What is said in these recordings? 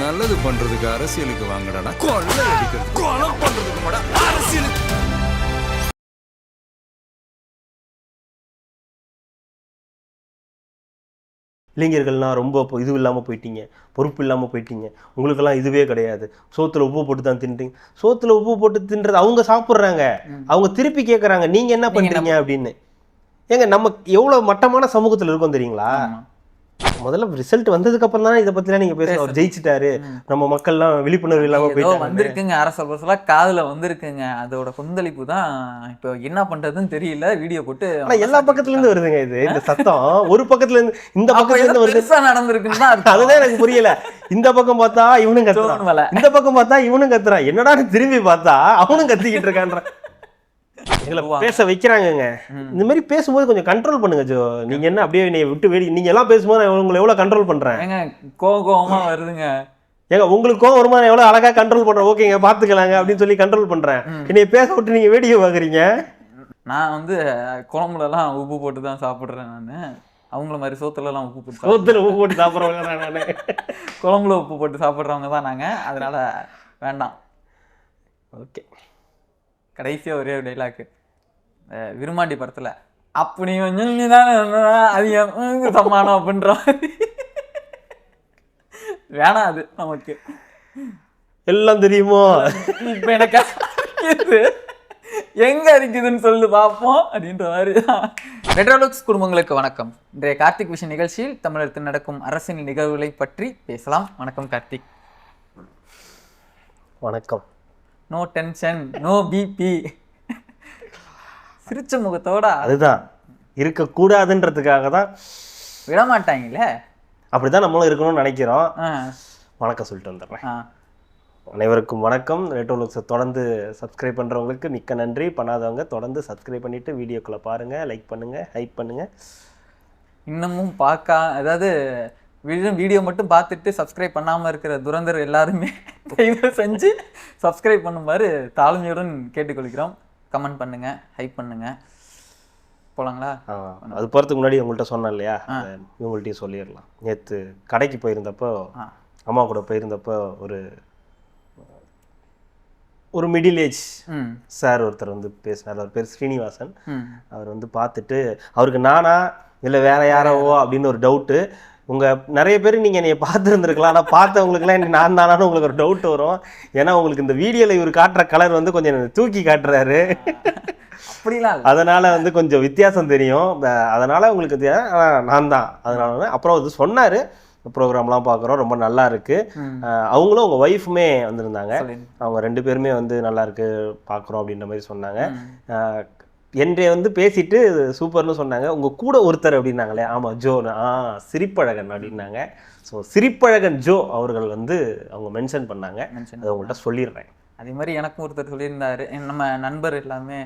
நல்லது பண்றதுக்கு அரசியலுக்கு வாங்கடா, கொள்ளை அடிக்கிறது கொலை பண்றதுக்கு மாடா அரசியலுக்கு. இளைஞர்கள்லாம் ரொம்ப இது இல்லாமல் போயிட்டீங்க, பொறுப்பு இல்லாமல் போயிட்டீங்க, உங்களுக்கெல்லாம் இதுவே கிடையாது, சோத்துல உப்பு போட்டு தான் தின்றீங்க. சோத்துல உப்பு போட்டு தின்றது அவங்க சாப்பிட்றாங்க, அவங்க திருப்பி கேட்குறாங்க நீங்கள் என்ன பண்ணுறீங்க அப்படின்னு. ஏங்க நம்ம எவ்வளோ மட்டமான சமூகத்தில் இருக்கோம் தெரியுங்களா? முதல்ல ரிசல்ட் வந்ததுக்கு அப்புறம் தானே இதை பத்திலாம் நீங்க பேசணும். அவர் ஜெயிச்சிட்டாரு, நம்ம மக்கள்லாம் விழிப்புணர்வு இல்லாம போயிட்டாங்க. வந்திருக்குங்க அரசு காதுல வந்திருக்குங்க, அதோட கொந்தளிப்பு தான் இப்போ என்ன பண்றதுன்னு தெரியல. வீடியோ போட்டு எல்லா பக்கத்துல இருந்து வருதுங்க இது, இந்த சத்தம் ஒரு பக்கத்துல இருந்து இந்த பக்கத்துல இருந்து வருது. நடந்திருக்குன்னு அதுதான் எனக்கு புரியல. இந்த பக்கம் பார்த்தா இவனும் கத்துறான், இந்த பக்கம் பார்த்தா இவனும் கத்துறான், என்னடா திரும்பி பார்த்தா அவனும் கத்திக்கிட்டு இருக்கான்ற. எங்களை பேச வைக்கிறாங்கங்க. இந்த மாதிரி பேசும்போது கொஞ்சம் கண்ட்ரோல் பண்ணுங்க ஜோ. நீங்க என்ன அப்படியே என்னை விட்டு வேடி, நீங்க எல்லாம் பேசும்போது உங்களை எவ்வளவு கண்ட்ரோல் பண்றேன். கோவமா வருதுங்க. ஏங்க உங்களுக்கு கோவம் வருமா, எவ்வளவு அழகா கண்ட்ரோல் பண்றேன். ஓகேங்க பாத்துக்கலாங்க அப்படின்னு சொல்லி கண்ட்ரோல் பண்றேன். என்னைய பேச விட்டு நீங்க வேடிக்கை பாக்குறீங்க. நான் வந்து குழம்புல எல்லாம் உப்பு போட்டு தான் சாப்பிடுறேன். நானு அவங்கள மாதிரி சோத்துல எல்லாம் உப்பு போட்டு சாப்பிடுறவங்க தான் நானு. குழம்புல உப்பு போட்டு சாப்பிடுறவங்க தான் நாங்க. அதனால வேண்டாம். ஓகே. கடைசியாக ஒரே ஒரு டைலாக்கு விருமாண்டி படத்தில், அப்படி கொஞ்சம் தானே அது சமானம் அப்படின்ற மாதிரி. வேணாம், அது நமக்கு எல்லாம் தெரியுமோ. இப்போ எனக்கு எங்க இருக்குதுன்னு சொல்லு பார்ப்போம் அப்படின்ற மாதிரி. ரெட்ரோலுக்ஸ் குடும்பங்களுக்கு வணக்கம். இன்றைய கார்த்திக் விஷன் நிகழ்ச்சியில் தமிழகத்தில் நடக்கும் அரசியல் நிகழ்வுகளை பற்றி பேசலாம். வணக்கம் கார்த்திக். வணக்கம். நோ டென்ஷன், நோ பிபி, சிரிச்ச முகத்தோட. அதுதான் இருக்கக்கூடாதுன்றதுக்காக தான் விடமாட்டாங்களே, அப்படிதான் நம்மளும் இருக்கணும்னு நினைக்கிறோம். வணக்கம் சொல்லிட்டு வந்துடுறேன். அனைவருக்கும் வணக்கம். ரெட்ரோலுக்ஸை தொடர்ந்து சப்ஸ்கிரைப் பண்ணுறவங்களுக்கு மிக்க நன்றி. பண்ணாதவங்க தொடர்ந்து சப்ஸ்கிரைப் பண்ணிவிட்டு வீடியோக்குள்ளே பாருங்கள், லைக் பண்ணுங்கள், ஹைப் பண்ணுங்கள். இன்னமும் அதாவது வீடியோ மட்டும் பார்த்துட்டு சப்ஸ்கிரைப் பண்ணாமல் இருக்கிற துரந்தர் எல்லாருமே தயவு செஞ்சு சப்ஸ்கிரைப் பண்ணுமாறு தாழ்மையுடன் கேட்டுக்கொள்கிறோம். கமெண்ட் பண்ணுங்க, ஹைப் பண்ணுங்க. போலாங்களா? அது போகிறதுக்கு முன்னாடி உங்கள்கிட்ட சொன்னேன் இல்லையா, இவங்கள்ட்டையும் சொல்லிடலாம். நேற்று கடைக்கு போயிருந்தப்போ, அம்மா கூட போயிருந்தப்போ, ஒரு மிடில் ஏஜ் சார் ஒருத்தர் வந்து பேசினார். அவர் பேர் ஸ்ரீனிவாசன். அவர் வந்து பார்த்துட்டு, அவருக்கு நானா இல்லை வேற யாராவோ அப்படின்னு ஒரு டவுட்டு. நிறைய பேர் நீங்கள் என்னை பார்த்துருந்துருக்கலாம், ஆனால் பார்த்தவங்களுக்குலாம் நான் தானான்னு உங்களுக்கு ஒரு டவுட் வரும். ஏன்னா உங்களுக்கு இந்த வீடியோவில் இவர் காட்டுற கலர் வந்து கொஞ்சம் தூக்கி காட்டுறாரு, அப்படிலாம் அதனால் வந்து கொஞ்சம் வித்தியாசம் தெரியும். அதனால் உங்களுக்கு நான் தான். அதனால அப்புறம் வந்து சொன்னார், ப்ரோக்ராம்லாம் பார்க்குறோம், ரொம்ப நல்லா இருக்குது. அவங்களும் அவங்க ஒய்ஃபுமே வந்திருந்தாங்க. அவங்க 2 பேருமே வந்து நல்லா இருக்கு பார்க்குறோம் அப்படின்ற மாதிரி சொன்னாங்க. என்னை வந்து பேசிட்டு சூப்பர்னு சொன்னாங்க. உங்கள் கூட ஒருத்தர் அப்படின்னாங்களே, ஆமாம் ஜோ, சிரிப்பழகன் அப்படின்னாங்க. ஸோ சிரிப்பழகன் ஜோ அவர்கள் வந்து அவங்க மென்ஷன் பண்ணாங்க. அதை உங்கள்கிட்ட சொல்லிடுறேன். அதே மாதிரி எனக்கும் ஒருத்தர் சொல்லியிருந்தாரு, நம்ம நண்பர் எல்லாமே,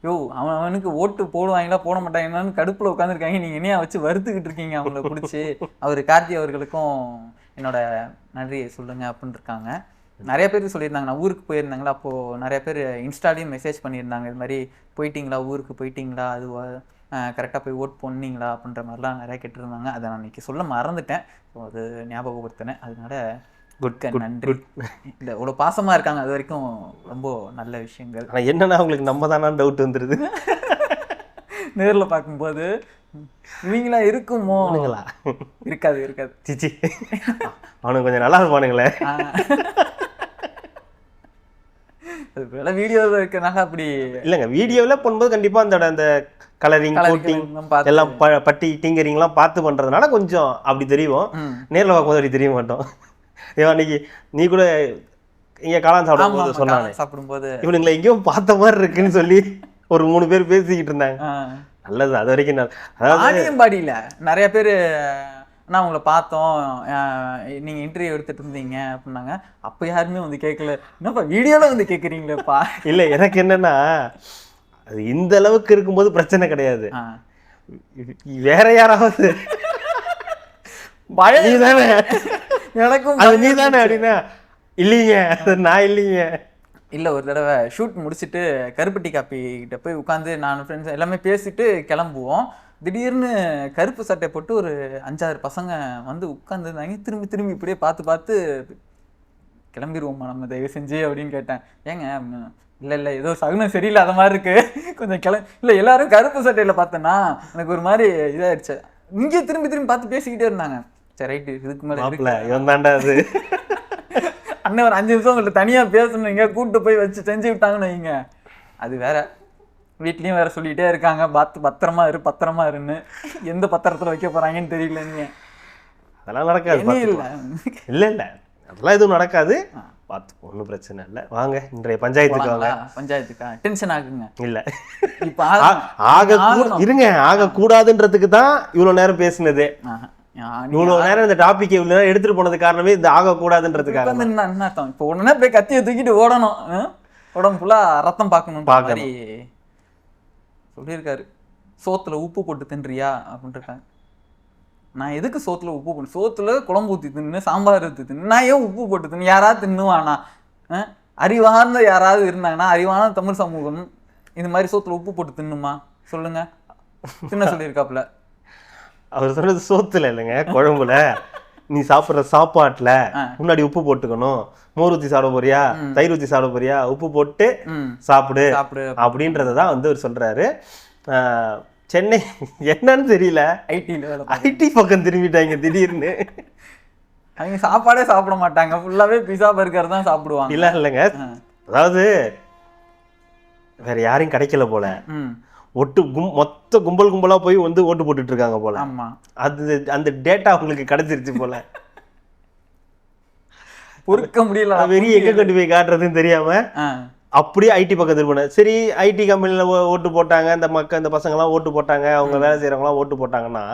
யோ அவனுக்கு ஓட்டு போடுவாங்களா போட மாட்டாங்கன்னு கடுப்பில் உட்காந்துருக்காங்க, நீங்கள் என்னையா வச்சு வறுத்துக்கிட்டு இருக்கீங்க அவங்கள பிடிச்சி. அவர் கார்த்தி அவர்களுக்கும் என்னோட நன்றியை சொல்லுங்க அப்படின்னு இருக்காங்க. நிறைய பேர் சொல்லியிருந்தாங்க. நான் ஊருக்கு போயிருந்தாங்களா, அப்போது நிறைய பேர் இன்ஸ்டாலையும் மெசேஜ் பண்ணியிருந்தாங்க, இது மாதிரி போயிட்டீங்களா, ஊருக்கு போயிட்டீங்களா, அது கரெக்டாக போய் ஓட் பண்ணிங்களா அப்படின்ற மாதிரிலாம் நிறைய கேட்டிருந்தாங்க. அதை நான் இன்றைக்கி சொல்ல மறந்துட்டேன். ஸோ அது ஞாபகப்படுத்தினேன். அதனால நன்றி. இல்லை இவ்வளோ பாசமாக இருக்காங்க, அது வரைக்கும் ரொம்ப நல்ல விஷயங்கள். ஆனால் என்னன்னா அவங்களுக்கு நம்ம தானே டவுட் வந்துடுது. நேரில் பார்க்கும்போது இவங்களா இருக்குமோ, இருக்காது சிச்சி அவனுக்கு கொஞ்சம் நல்லா இருப்பானுங்களே. வீடியோவில் இருக்கிறனால அப்படி இல்லைங்க. வீடியோவில் பண்ணும்போது கண்டிப்பாக அந்த கலரிங், கோட்டிங் எல்லாம் பட்டி டிங்கரிங்லாம் பார்த்து பண்ணுறதுனால கொஞ்சம் அப்படி தெரியும். நேரில் பார்க்கும்போது அப்படி தெரிய மாட்டோம். அன்னைக்கு நீ கூட இங்கே காளான் சாப்பிடும்போது சொன்னாங்க, சாப்பிடும்போது இவனுங்களை எங்கேயும் பார்த்த மாதிரி இருக்குன்னு சொல்லி ஒரு 3 பேர் பேசிக்கிட்டு இருந்தாங்க. நல்லது, அது வரைக்கும். அதாவது பாடியில் நிறைய பேர் நான் உங்களை பார்த்தோம், நீங்கள் இன்டர்வியூ எடுத்துகிட்டு இருந்தீங்க அப்படின்னாங்க. அப்போ யாருமே வந்து கேட்கல, என்னப்பா வீடியோவில் வந்து கேட்குறீங்களேப்பா. இல்லை, எனக்கு என்னென்னா அது இந்த அளவுக்கு இருக்கும்போது பிரச்சனை கிடையாது. வேற யாராவது நீ தானே எனக்கும் அது நீ தானே அப்படின்னா, இல்லைங்க அது நான் இல்லைங்க. இல்லை, ஒரு தடவை ஷூட் முடிச்சுட்டு கருப்பட்டி காப்பி கிட்ட போய் உட்காந்து நான் ஃப்ரெண்ட்ஸ் எல்லாமே பேசிட்டு கிளம்புவோம். திடீர்னு கருப்பு சட்டை போட்டு ஒரு 5-6 பசங்க வந்து உட்காந்துருந்தாங்க. திரும்பி இப்படியே பார்த்து கிளம்பிடுவோம்மா நம்ம தயவு செஞ்சு அப்படின்னு கேட்டேன். ஏங்க இல்லை இல்லை ஏதோ சகுனம் சரியில்லாத மாதிரி இருக்கு கொஞ்சம் இல்லை எல்லாரும் கருப்பு சட்டையில் பார்த்தேன்னா எனக்கு ஒரு மாதிரி இதாகிடுச்சு. இங்கே திரும்பி திரும்பி பார்த்து பேசிக்கிட்டே இருந்தாங்க. சரி ரைட்டு இதுக்கு மேலே இவன் தாண்டா அது அண்ணன் ஒரு 5 நிமிஷம் உங்கள்கிட்ட தனியாக பேசணுங்க கூப்பிட்டு போய் வச்சு செஞ்சு விட்டாங்கன்னு வைங்க. அது வேற வீட்லேயும் வேற சொல்லிகிட்டே இருக்காங்க பத்திரமா இருன்னு. எந்த பத்திரத்தில் வைக்க போகிறாங்கன்னு தெரியல. நீங்கள் அதெல்லாம் நடக்காது. இல்லை அதெல்லாம் எதுவும் நடக்காது. பார்த்து ஒன்றும் பிரச்சனை இல்லை. வாங்க இன்றைய பஞ்சாயத்துக்கு வாங்க. பஞ்சாயத்துக்கா டென்ஷன் ஆகுங்க. இல்லை இப்போ இருங்க ஆகக்கூடாதுன்றதுக்கு தான் இவ்வளோ நேரம் பேசுனது. இவ்வளோ நேரம் இந்த டாபிக் இவ்வளோ நேரம் எடுத்துட்டு போனது காரணமே இந்த ஆகக்கூடாதுன்றதுக்காக. என்ன அர்த்தம்? இப்போ உடனே போய் கத்தியை தூக்கிட்டு ஓடணும், உடம்பு ஃபுல்லா ரத்தம் பார்க்கணும் மாதிரி சொல்லியிருக்காரு. சோத்துல உப்பு போட்டு தின்றியா அப்படின்னு இருக்காங்க. நான் எதுக்கு சோத்துல உப்பு போட்டு, சோத்துல குழம்பு ஊற்றி தின்னு சாம்பார் ஊற்றி தின்னு நான் ஏன் உப்பு போட்டு தின்னு? யாராவது தின்னுவானா? அறிவார்ந்த யாராவது இருந்தாங்கன்னா, அறிவான தமிழ் சமூகம் இந்த மாதிரி சோத்துல உப்பு போட்டு தின்னுமா சொல்லுங்க? தின்ன சொல்லியிருக்காப்புல. அவர் சொன்னது சோத்துல இல்லைங்க, குழம்புல. நீ சாப்பிட்ற சாப்பாட்டுல முன்னாடி உப்பு போட்டுக்கணும். மோர் ஊற்றி சாப்பிட போறியா, தயிர் ஊற்றி சாப்பிட போறியா, உப்பு போட்டு சாப்பிடு அப்படின்றதான் வந்து அவர் சொல்றாரு. சென்னை என்னன்னு தெரியல, ஐடி பக்கம் திரும்பிட்டாங்க திடீர்னு. அவங்க சாப்பாடே சாப்பிட மாட்டாங்க, ஃபுல்லாவே பிஸா பர்கர் தான் சாப்பிடுவாங்க. இல்லைங்க, அதாவது வேற யாரையும் கிடைக்கல போல, மொத்த கும்பலா போய் வந்து ஓட்டு போட்டுட்டு இருக்காங்க போல. அது அந்த டேட்டா உங்களுக்கு கிடைச்சிருச்சு போல. பொறுக்க முடியல, வெறி எங்க கொண்டு போய் காட்டுறதுன்னு தெரியாம அப்படியே ஐடி பக்கத்தில் போன. சரி ஐடி கம்பெனில ஓட்டு போட்டாங்க, இந்த பசங்கள்லாம் ஓட்டு போட்டாங்க, அவங்க வேலை செய்யறவங்களாம் ஓட்டு போட்டாங்கன்னா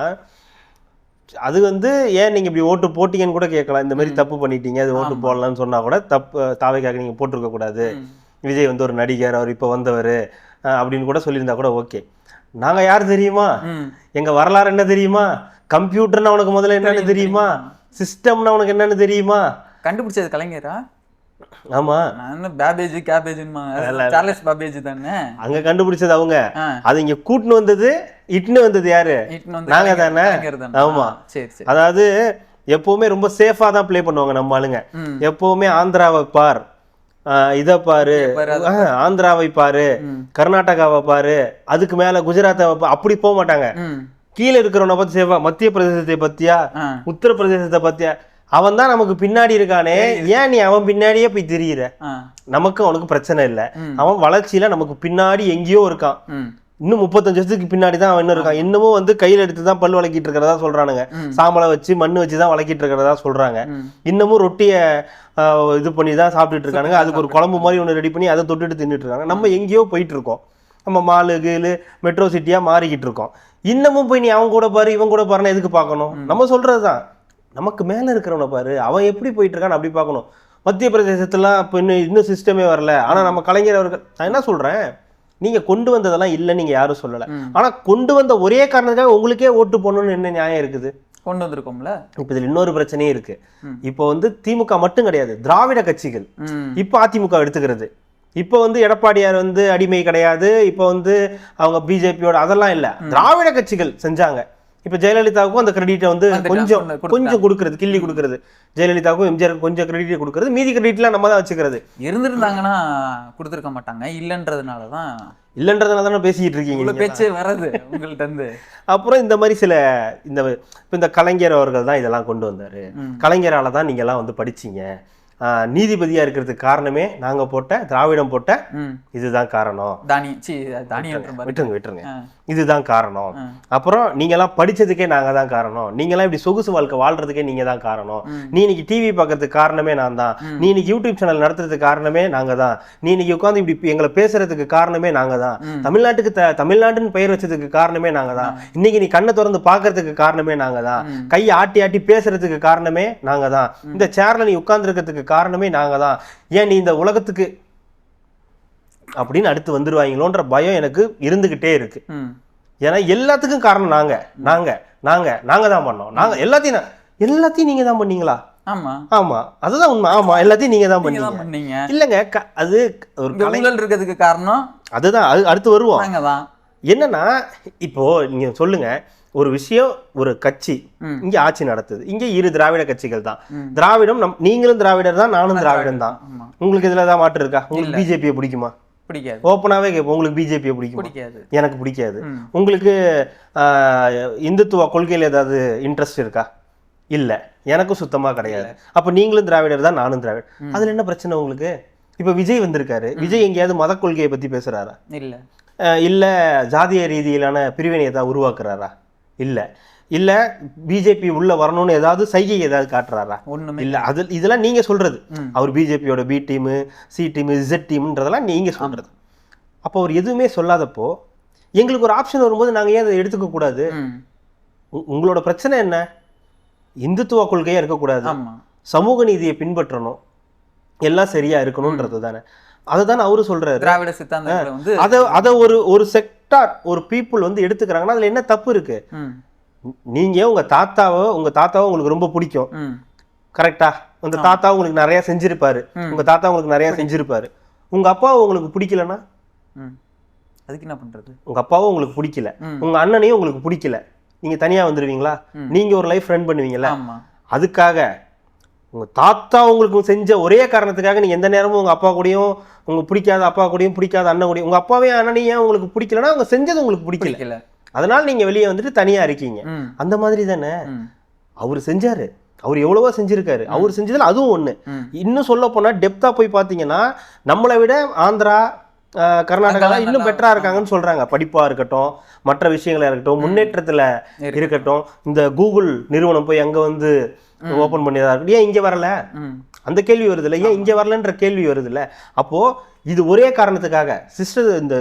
அது வந்து ஏன் நீங்க இப்படி ஓட்டு போட்டீங்கன்னு கூட கேட்கலாம். இந்த மாதிரி தப்பு பண்ணிட்டீங்க, அது ஓட்டு போடலாம்னு சொன்னா கூட தப்பு, தாவைக்காக நீங்க போட்டிருக்க கூடாது. விஜய் வந்து ஒரு நடிகர், அவர் இப்போ வந்தவர் அப்படின்னு கூட சொல்லியிருந்தா கூட ஓகே. நாங்க யார் தெரியுமா, எங்க வரலாறு என்ன தெரியுமா, கம்ப்யூட்டர்னா உனக்கு முதல்ல என்னன்னு தெரியுமா, சிஸ்டம்னா உனக்கு என்னன்னு தெரியுமா? கண்டுபிடிச்சது கலைஞரா? ஆமா, பேபேஜ் கேபேஜ் சார்லஸ் பேபேஜ் தானே அங்க கண்டுபிடிச்சது அவங்க. அது இங்க கூட்டுன்னு வந்தது, இட்டுன்னு வந்தது யாரு? நாங்க தானே. ஆமா, அதாவது எப்பவுமே ரொம்ப சேஃபா தான் பிளே பண்ணுவாங்க நம்ம ஆளுங்க. எப்பவுமே ஆந்திராவை பார், இதை பாரு, ஆந்திராவை பாரு, கர்நாடகாவை பாரு, அதுக்கு மேல குஜராத்தை அப்படி போக மாட்டாங்க. கீழே இருக்கிறவனை பத்தி சேஃபா, மத்திய பிரதேசத்தை பத்தியா, உத்தரப்பிரதேசத்தை பத்தியா, அவன் தான் நமக்கு பின்னாடி இருக்கானே, ஏன் நீ அவன் பின்னாடியே போய் தெரியுற? நமக்கு அவனுக்கு பிரச்சனை இல்லை, அவன் வளர்ச்சியில நமக்கு பின்னாடி எங்கேயோ இருக்கான். இன்னும் 35 வருஷத்துக்கு பின்னாடி தான் அவன் இன்னும் இருக்கான். இன்னமும் வந்து கையில எடுத்துதான் பல் வளக்கிட்டு இருக்கிறதா சொல்றானுங்க, சாம்பலை வச்சு மண்ணு வச்சுதான் வளக்கிட்டு இருக்கிறதா சொல்றாங்க. இன்னமும் ரொட்டிய இது பண்ணி தான் சாப்பிட்டுட்டு இருக்கானுங்க. அதுக்கு ஒரு குழம்பு மாதிரி ஒன்று ரெடி பண்ணி அதை தொட்டுட்டு தின்னுட்டு இருக்காங்க. நம்ம எங்கேயோ போயிட்டு இருக்கோம், நம்ம மாலு கீழு மெட்ரோ சிட்டியா மாறிக்கிட்டு இருக்கோம். இன்னமும் போய் நீ அவன் கூட பாரு இவன் கூட பாருன்னு எதுக்கு பார்க்கணும்? நம்ம சொல்றதுதான், நமக்கு மேல இருக்கிறவனை பாரு, அவன் எப்படி போயிட்டு இருக்கான்னு அப்படி பார்க்கணும். மத்திய பிரதேசத்துலாம் இப்போ இன்னும் சிஸ்டமே வரல. ஆனா நம்ம கலைஞர் அவர்கள், நான் என்ன சொல்றேன், நீங்க கொண்டு வந்ததெல்லாம் இல்லைன்னு நீங்க யாரும் சொல்லலை. ஆனா கொண்டு வந்த ஒரே காரணத்துக்காக உங்களுக்கே ஓட்டு போடணும்னு என்ன நியாயம் இருக்குது? கொண்டு வந்திருக்கோம்ல. இப்ப இதுல இன்னொரு பிரச்சனையும் இருக்கு. இப்போ வந்து திமுக மட்டும் கிடையாது, திராவிட கட்சிகள் இப்போ அதிமுக எடுத்துக்கிறது. இப்போ வந்து எடப்பாடியார் வந்து அடிமை கிடையாது, இப்போ வந்து அவங்க பிஜேபியோட அதெல்லாம் இல்லை, திராவிட கட்சிகள் செஞ்சாங்க. இப்ப ஜெயலலிதாவுக்கும் அந்த கிரெடிட்டை வந்து கொஞ்சம் கொடுக்கறது, கிள்ளி கொடுக்கறது. ஜெயலலிதாவுக்கும் எம்ஜிஆருக்கும் கொஞ்சம் கிரெடிட் கொடுக்கறது, மீதி கிரெடிட்லாம் நம்ம தான் வச்சுக்கிறது. இருந்திருந்தாங்கன்னா கொடுத்துருக்க மாட்டாங்க, இல்லைன்றதுனால தானே பேசிக்கிட்டு இருக்கீங்க, பேச்சு வர்றது உங்கள்கிட்ட இருந்து. அப்புறம் இந்த மாதிரி சில இந்த கலைஞர் அவர்கள் தான் இதெல்லாம் கொண்டு வந்தாரு. கலைஞரால தான் நீங்க எல்லாம் வந்து படிச்சீங்க, நீதிபதியா இருக்கிறதுக்கு காரணமே நாங்க போட்ட திராவிடம் போட்ட இதுதான் காரணம், விட்டுருங்க இதுதான் காரணம். அப்புறம் நீங்க எல்லாம் படிச்சதுக்கே நாங்க தான் காரணம், நீங்க எல்லாம் இப்படி சொகுசு வாழ்க்கை வாழ்றதுக்கே நீங்க தான் காரணம், நீ இன்னைக்கு டிவி பார்க்கறதுக்கு காரணமே நான் தான், நீ இன்னைக்கு யூடியூப் சேனல் நடத்துறதுக்கு காரணமே நாங்க தான், நீ இன்னைக்கு உட்காந்து இப்படி எங்களை பேசுறதுக்கு காரணமே நாங்க தான், தமிழ்நாட்டுக்கு தமிழ்நாடுன்னு பெயர் வச்சதுக்கு காரணமே நாங்க தான், இன்னைக்கு நீ கண்ணை திறந்து பாக்குறதுக்கு காரணமே நாங்க தான், கையை ஆட்டி ஆட்டி பேசுறதுக்கு காரணமே நாங்க தான், இந்த சேர்ல நீ உட்கார்ந்து இருக்கிறதுக்கு காரணமே நாங்க தான், ஏன் நீ இந்த உலகத்துக்கு அப்படின்னு அடுத்து வந்துருவாங்களோன்ற பயம் எனக்கு இருந்துகிட்டே இருக்கு. ஏன்னா எல்லாத்துக்கும் காரணம் நாங்க நாங்க நாங்க நாங்க தான் பண்ணோம், நாங்க எல்லாத்தையும் நீங்க தான் பண்ணீங்களா? ஆமா அதுதான் உண்மை. ஆமா எல்லாத்தையும் நீங்க தான் பண்ணீங்க. இல்லங்க அது ஒரு கலைஞர் இருக்கிறதுக்கு காரணம் அதுதான், அடுத்து வருவோம். என்னன்னா இப்போ நீங்க சொல்லுங்க, ஒரு விஷயம், ஒரு கட்சி இங்க ஆட்சி நடத்துது, இங்க இரு திராவிட கட்சிகள் தான். திராவிடம் நீங்களும் திராவிடர் தான், நானும் திராவிடம் தான். உங்களுக்கு இதுல தான் மாற்று இருக்கா? உங்களுக்கு பிஜேபியை பிடிக்குமா? பிடிக்காது. ஓப்பனாவே கேட்போம், உங்களுக்கு பிஜேபியை பிடிக்குமா? பிடிக்காது. எனக்கு பிடிக்காது. உங்களுக்கு இந்துத்துவ கொள்கையில் ஏதாவது இன்ட்ரெஸ்ட் இருக்கா? இல்ல, எனக்கும் சுத்தமா கிடையாது. அப்ப நீங்களும் திராவிடர் தான், நானும் திராவிடர். அதுல என்ன பிரச்சனை உங்களுக்கு? இப்ப விஜய் வந்திருக்காரு, விஜய் எங்கேயாவது மத கொள்கையை பத்தி பேசுறாரா? இல்ல ஜாதிய ரீதியிலான பிரிவினை ஏதாவது உருவாக்குறாரா? இல்ல. இல்ல பிஜேபி உள்ள வரணும்னு ஏதாவது சைகை ஏதாவது காட்டுறாரா? இல்ல. அது இதெல்லாம் நீங்க சொல்றது. அவர் பிஜேபியோட B team, C team, Z டீம்ன்றதெல்லாம் நீங்க சொல்றது. அப்போ அவர் எதுவுமே சொல்லாதப்போ எங்களுக்கு ஒரு ஆப்ஷன் வரும்போது நாங்க ஏன் அதை எடுத்துக்க கூடாது? உங்களோட பிரச்சனை என்ன? இந்துத்துவ கொள்கையா இருக்கக்கூடாது, சமூக நீதியை பின்பற்றணும், எல்லாம் சரியா இருக்கணும்ன்றது தானே. அதுதானே அவரு சொல்றாரு. திராவிட சித்தாந்தங்களை வந்து அத ஒரு செக்டார், ஒரு பீப்புள் வந்து எடுத்துக்கிறாங்கன்னா அதுல என்ன தப்பு இருக்கு? நீங்க உங்க தாத்தாவோ உங்களுக்கு ரொம்ப பிடிக்கும், கரெக்டா? உங்க தாத்தா உங்களுக்கு நிறைய செஞ்சிருப்பாரு, உங்க அப்பாவை உங்களுக்கு பிடிக்கலன்னா அதுக்கு என்ன பண்றது? உங்க அப்பாவும் உங்களுக்கு பிடிக்கல, உங்க அண்ணனையும் உங்களுக்கு பிடிக்கல, நீங்க தனியா வந்துருவீங்களா? நீங்க ஒரு லைஃப் ரன் பண்ணுவீங்களா? அதுக்காக உங்க தாத்தா உங்களுக்கு செஞ்ச ஒரே காரணத்துக்காக நீங்க எந்த நேரமும் உங்க அப்பா கூடயும், உங்க பிடிக்காத அப்பா கூடயும், பிடிக்காத அண்ணன் கூடயும், உங்க அப்பாவையும் அண்ணனையும் உங்களுக்கு பிடிக்கலன்னா அவங்க செஞ்சது உங்களுக்கு பிடிக்கல, அதனால நீங்க வெளியே வந்துட்டு தனியா இருக்கீங்க. அந்த மாதிரி தானே அவரு செஞ்சாரு. அவர் எவ்வளவோ செஞ்சிருக்காரு. அவர் செஞ்சதுல அதுவும் ஒண்ணு. இன்னும் சொல்ல போனா டெப்தா போய் பாத்தீங்கன்னா நம்மளை விட ஆந்திரா, கர்நாடகா இன்னும் பெட்டரா இருக்காங்கன்னு சொல்றாங்க. படிப்பா இருக்கட்டும், மற்ற விஷயங்களா இருக்கட்டும், முன்னேற்றத்துல இருக்கட்டும். இந்த கூகுள் நிறுவனம் போய் அங்க வந்து ஓபன் பண்ணியதா இருக்கட்டும், ஏன் இங்க வரல? அந்த கேள்வி வருது இல்ல, ஏன் இங்க வரலன்ற கேள்வி வருது இல்ல. அப்போ இது ஒரே காரணத்துக்காக சிஸ்டர், இந்த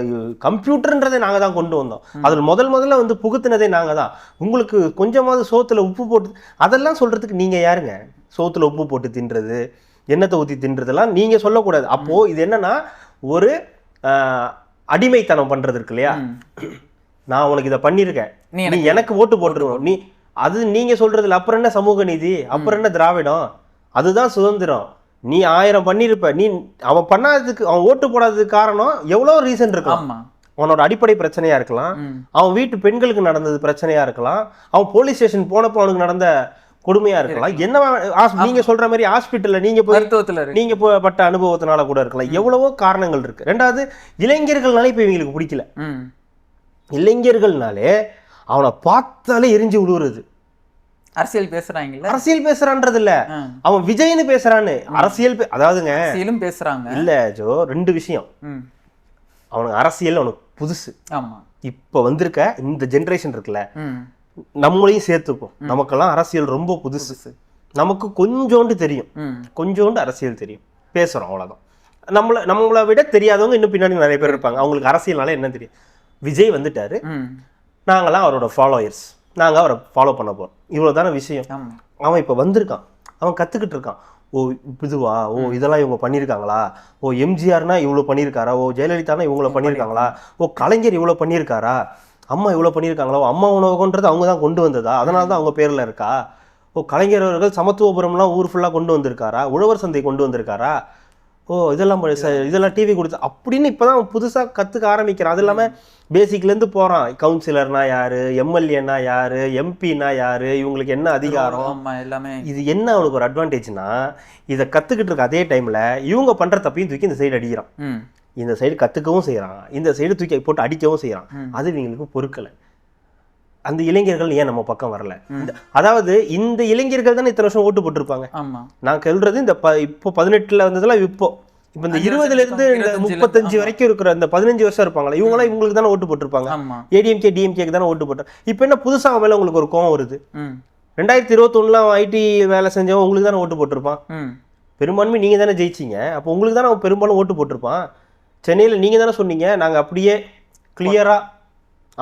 கம்ப்யூட்டர்ன்றதை நாங்க தான் கொண்டு வந்தோம். அதில் முதல்ல வந்து புகுத்தினதே நாங்க தான். உங்களுக்கு கொஞ்சமாவது சோத்துல உப்பு போட்டு, அதெல்லாம் சொல்றதுக்கு நீங்க யாருங்க? சோத்துல உப்பு போட்டு தின்றது, எண்ணெத்தை ஊத்தி தின்றதெல்லாம் நீங்க சொல்லக்கூடாது. அப்போ இது என்னன்னா ஒரு அடிமைத்தனம் பண்றது இருக்கு இல்லையா? நான் உனக்கு இதை பண்ணிருக்கேன், நீ எனக்கு ஓட்டு போட்டுருவோம், நீ அது நீங்க சொல்றதுல அப்புறம் என்ன சமூக நீதி? அப்புறம் என்ன திராவிடம்? அதுதான் சுதந்திரம். நீ 1000 பண்ணிருப்ப, நீ அவன் பண்ணாததுக்கு, அவன் ஓட்டு போடாததுக்கு காரணம் எவ்வளவு ரீசன் இருக்கலாம். அவனோட அடிப்படை பிரச்சனையா இருக்கலாம், அவன் வீட்டு பெண்களுக்கு நடந்தது பிரச்சனையா இருக்கலாம், அவன் போலீஸ் ஸ்டேஷன் போனப்போ அவனுக்கு நடந்த கொடுமையா இருக்கலாம், என்ன நீங்க சொல்ற மாதிரி ஹாஸ்பிட்டல்ல நீங்க பட்ட அனுபவத்தினால கூட இருக்கலாம். எவ்வளவோ காரணங்கள் இருக்கு. ரெண்டாவது, இளைஞர்கள்னாலே இப்ப இவங்களுக்கு பிடிக்கல. இளைஞர்கள்னாலே அவனை பார்த்தாலே எரிஞ்சு விழுவுறது. அரசியல் பேசுறாங்க, அரசியல் பேசுறான்றது இல்ல, அவன் விஜய்னு பேசுறான்னு அரசியல். அதாவதுங்க பேசுறாங்க இல்ல ஜோ, ரெண்டு விஷயம். அவனுக்கு அரசியல் அவனுக்கு புதுசு. இப்ப வந்திருக்க இந்த ஜெனரேஷன் இருக்குல்ல, நம்மளையும் சேர்த்துப்போம். நமக்கெல்லாம் அரசியல் ரொம்ப புதுசு. நமக்கு கொஞ்சோண்டு தெரியும், கொஞ்சோண்டு அரசியல் தெரியும், பேசுறோம், அவ்வளவுதான். நம்மளை விட தெரியாதவங்க இன்னும் பின்னாடி நிறைய பேர் இருப்பாங்க. அவங்களுக்கு அரசியல்னால என்ன தெரியும்? விஜய் வந்துட்டாரு, நாங்களாம் அவரோட ஃபாலோயர்ஸ், நாங்கள் அவரை ஃபாலோ பண்ண போகிறோம், இவ்வளோதான விஷயம். அவன் இப்போ வந்திருக்கான், அவன் கற்றுக்கிட்டு இருக்கான். ஓ இதுவா, ஓ இதெல்லாம் இவங்க பண்ணியிருக்காங்களா, ஓ எம்ஜிஆர்னா இவ்வளோ பண்ணியிருக்காரா, ஓ ஜெயலலிதானா இவங்கள பண்ணியிருக்காங்களா, ஓ கலைஞர் இவ்வளோ பண்ணியிருக்காரா, அம்மா இவ்வளோ பண்ணியிருக்காங்களா, ஓ அம்மா உணவகன்றது அவங்க தான் கொண்டு வந்ததா, அதனால தான் அவங்க பேரில் இருக்கா, ஓ கலைஞர் அவர்கள் சமத்துவபுரம்லாம் ஊர் ஃபுல்லாக கொண்டு வந்திருக்காரா, உழவர் சந்தை கொண்டு வந்திருக்காரா, ஓ இதெல்லாம் டிவி கொடுத்து அப்படின்னு இப்போதான் புதுசாக கற்றுக்க ஆரம்பிக்கிறான். அது இல்லாமல் பேசிக்லேருந்து போகிறான். கவுன்சிலர்னா யாரு, எம்எல்ஏனா யாரு, எம்பினா யாரு, இவங்களுக்கு என்ன அதிகாரம், எல்லாமே. இது என்ன அவனுக்கு ஒரு அட்வான்டேஜ்னா, இதை கற்றுக்கிட்டு இருக்க அதே டைமில் இவங்க பண்ணுற தப்பையும் தூக்கி இந்த சைடு அடிக்கிறான். இந்த சைடு கற்றுக்கவும் செய்கிறான், இந்த சைடு தூக்கி போட்டு அடிக்கவும் செய்கிறான். அது இவங்களுக்கு பொறுக்கலை. அந்த இளைஞர்கள் ஏன் நம்ம பக்கம் வரல? அதாவது இந்த இளைஞர்கள் தானே இத்தனை வருஷம் ஓட்டு போட்டிருப்பாங்க. நான் சொல்றது இந்த இப்போ 18ல வந்ததெல்லாம் இப்போ இந்த 20ல இருந்து இந்த 35 வரைக்கும் இருக்கிற இந்த 15 வருஷம் இருப்பாங்களா, இவங்களாம் இவங்களுக்கு தானே ஓட்டு போட்டிருப்பாங்க. ஏடிஎம்கே டிஎம்கேக்கு தானே ஓட்டு போட்டாங்க. இப்போ என்ன புதுசா அவன் மேல உங்களுக்கு ஒரு கோவம் வருது? 2021ல ஐடி வேலை செஞ்சவன் உங்களுக்கு தானே ஓட்டு போட்டிருப்பான். பெரும்பான்மை நீங்க தானே ஜெயிச்சிங்க, அப்போ உங்களுக்கு தானே அவன் பெரும்பாலும் ஓட்டு போட்டிருப்பான். சென்னையில நீங்க தானே சொன்னீங்க, நாங்க அப்படியே கிளியரா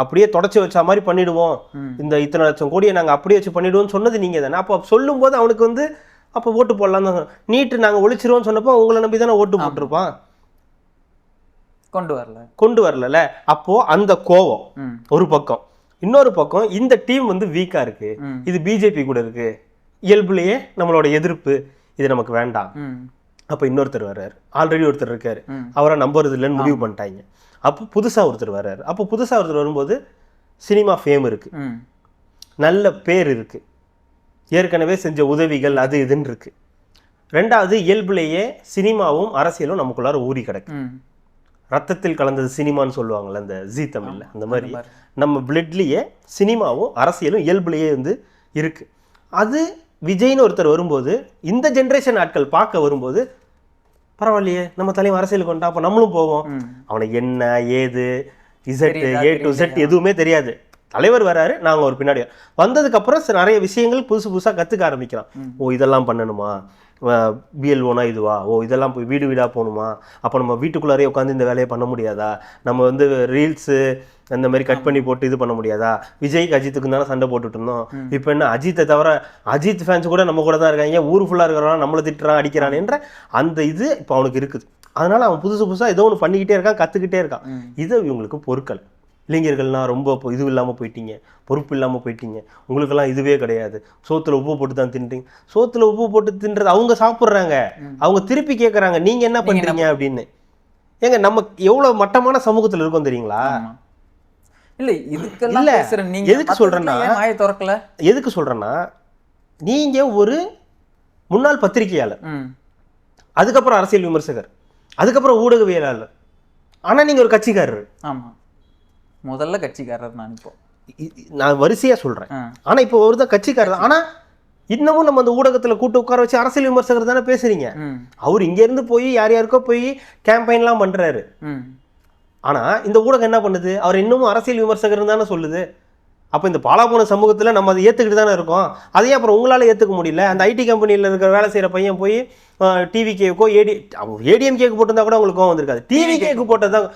அப்படியே தொடச்சி வச்ச மாதிரி பண்ணிடுவோம், இந்த இத்தனை லட்சம் கோடியை நாங்கள் அப்படியே வச்சு பண்ணிடுவோம்னு சொன்னது நீங்க தானே. அப்போ சொல்லும் போது அவனுக்கு வந்து அப்போ ஓட்டு போடலாம் தான். நீட்டு நாங்கள் ஒழிச்சிருவோம்னு சொன்னப்போ உங்களை நம்பி தானே ஓட்டு போட்டிருப்பான். கொண்டு வரல. அப்போ அந்த கோவம் ஒரு பக்கம். இன்னொரு பக்கம் இந்த டீம் வந்து வீக்கா இருக்கு, இது பிஜேபி கூட இருக்கு, இயல்புலயே நம்மளோட எதிர்ப்பு, இது நமக்கு வேண்டாம், அப்போ இன்னொருத்தர் வர்றாரு, ஆல்ரெடி ஒருத்தர் இருக்காரு, அவரை நம்புறது இல்லைன்னு முடிவு பண்ணிட்டாங்க. அப்போ புதுசாக ஒருத்தர் வர்றாரு. அப்போ புதுசாக ஒருத்தர் வரும்போது சினிமா ஃபேம் இருக்குது, நல்ல பேர் இருக்குது, ஏற்கனவே செஞ்ச உதவிகள் அது இதுன்னு இருக்குது. ரெண்டாவது, இயல்புலேயே சினிமாவும் அரசியலும் நமக்குள்ளார ஊறி கிடக்கு. ரத்தத்தில் கலந்தது சினிமான்னு சொல்லுவாங்கள்ல அந்த ஜீ தமிழில், அந்த மாதிரி நம்ம பிளட்லேயே சினிமாவும் அரசியலும் இயல்புலேயே வந்து இருக்குது. அது விஜய்னு ஒருத்தர் வரும்போது, இந்த ஜென்ரேஷன் ஆட்கள் பார்க்க வரும்போது, பரவாயில்லையே நம்ம தலைவன் அரசியலுக்கு கொண்டா அப்போ நம்மளும் போவோம். அவனுக்கு என்ன ஏது இசட்டு ஏ டு இசட் எதுவுமே தெரியாது. தலைவர் வராரு, நாங்கள் ஒரு பின்னாடி வந்ததுக்கப்புறம் நிறைய விஷயங்கள் புதுசு புதுசாக கற்றுக்க ஆரம்பிக்கிறோம். ஓ இதெல்லாம் பண்ணணுமா, பிஎல்ஓனா இதுவா, ஓ இதெல்லாம் போய் வீடு வீடாக போகணுமா, அப்போ நம்ம வீட்டுக்குள்ளாரே உட்காந்து இந்த வேலையை பண்ண முடியாதா, நம்ம வந்து ரீல்ஸு அந்த மாதிரி கட் பண்ணி போட்டு இது பண்ண முடியாதா, விஜய்க்கு அஜித்துக்கு தானே சண்டை போட்டுட்டு இருந்தோம், இப்போ என்ன அஜித்தை தவிர அஜித் ஃபேன்ஸ் கூட நம்ம கூட தான் இருக்காங்க, ஊர் ஃபுல்லாக இருக்கிறவங்க நம்மளை திட்டுறான் அடிக்கிறான்ன்ற அந்த இது இப்போ அவனுக்கு இருக்குது. அதனால் அவன் புதுசு புதுசாக ஏதோ ஒன்று பண்ணிக்கிட்டே இருக்கான், கற்றுக்கிட்டே இருக்கான். இது இவங்களுக்கு பொருட்கள். இளைஞர்கள்லாம் ரொம்ப இது இல்லாமல் போயிட்டீங்க, பொறுப்பு இல்லாமல் போயிட்டீங்க, உங்களுக்கெல்லாம் இதுவே கிடையாது, சோத்துல உப்பு போட்டு தான் தின்றீங்க. சோத்துல உப்பு போட்டு தின்றது அவங்க சாப்பிட்றாங்க, அவங்க திருப்பி கேட்குறாங்க நீங்கள் என்ன பண்ணுறீங்க அப்படின்னு. ஏங்க நம்ம எவ்வளோ மட்டமான சமூகத்தில் இருக்கோம் தெரியுங்களா? இல்லை இதுக்கெல்லாம் எதுக்கு சொல்கிறேன்னா, எதுக்கு சொல்கிறேன்னா, நீங்கள் ஒரு முன்னாள் பத்திரிகையாளர், அதுக்கப்புறம் அரசியல் விமர்சகர், அதுக்கப்புறம் ஊடகவியலாளர், ஆனால் நீங்கள் ஒரு கட்சிக்காரர். ஆமாம், முதல்ல கட்சிக்காரர். நான் வரிசையாக சொல்கிறேன். ஆனால் இப்போ ஒரு தான் கட்சிக்காரர், ஆனால் இன்னமும் நம்ம அந்த ஊடகத்தில் கூட்டு உட்கார வச்சு அரசியல் விமர்சகர் தானே பேசுறீங்க. அவர் இங்கேருந்து போய் யார் யாருக்கோ போய் கேம்பெயின்லாம் பண்ணுறாரு. ஆனால் இந்த ஊடகம் என்ன பண்ணுது, அவர் இன்னமும் அரசியல் விமர்சகர் தானே சொல்லுது. அப்போ இந்த பாலாபோன சமூகத்தில் நம்ம அதை ஏற்றுக்கிட்டு தானே இருக்கோம். அதையே அப்புறம் உங்களால் ஏற்றுக்க முடியல. அந்த ஐடி கம்பெனியில் இருக்கிற வேலை செய்கிற பையன் போய் டிவிகேக்கோ ஏடிஎம்கேக்கு போட்டிருந்தா கூட உங்களுக்கு கோவம் வந்திருக்காது. டிவிகேக்கு போட்டது தான்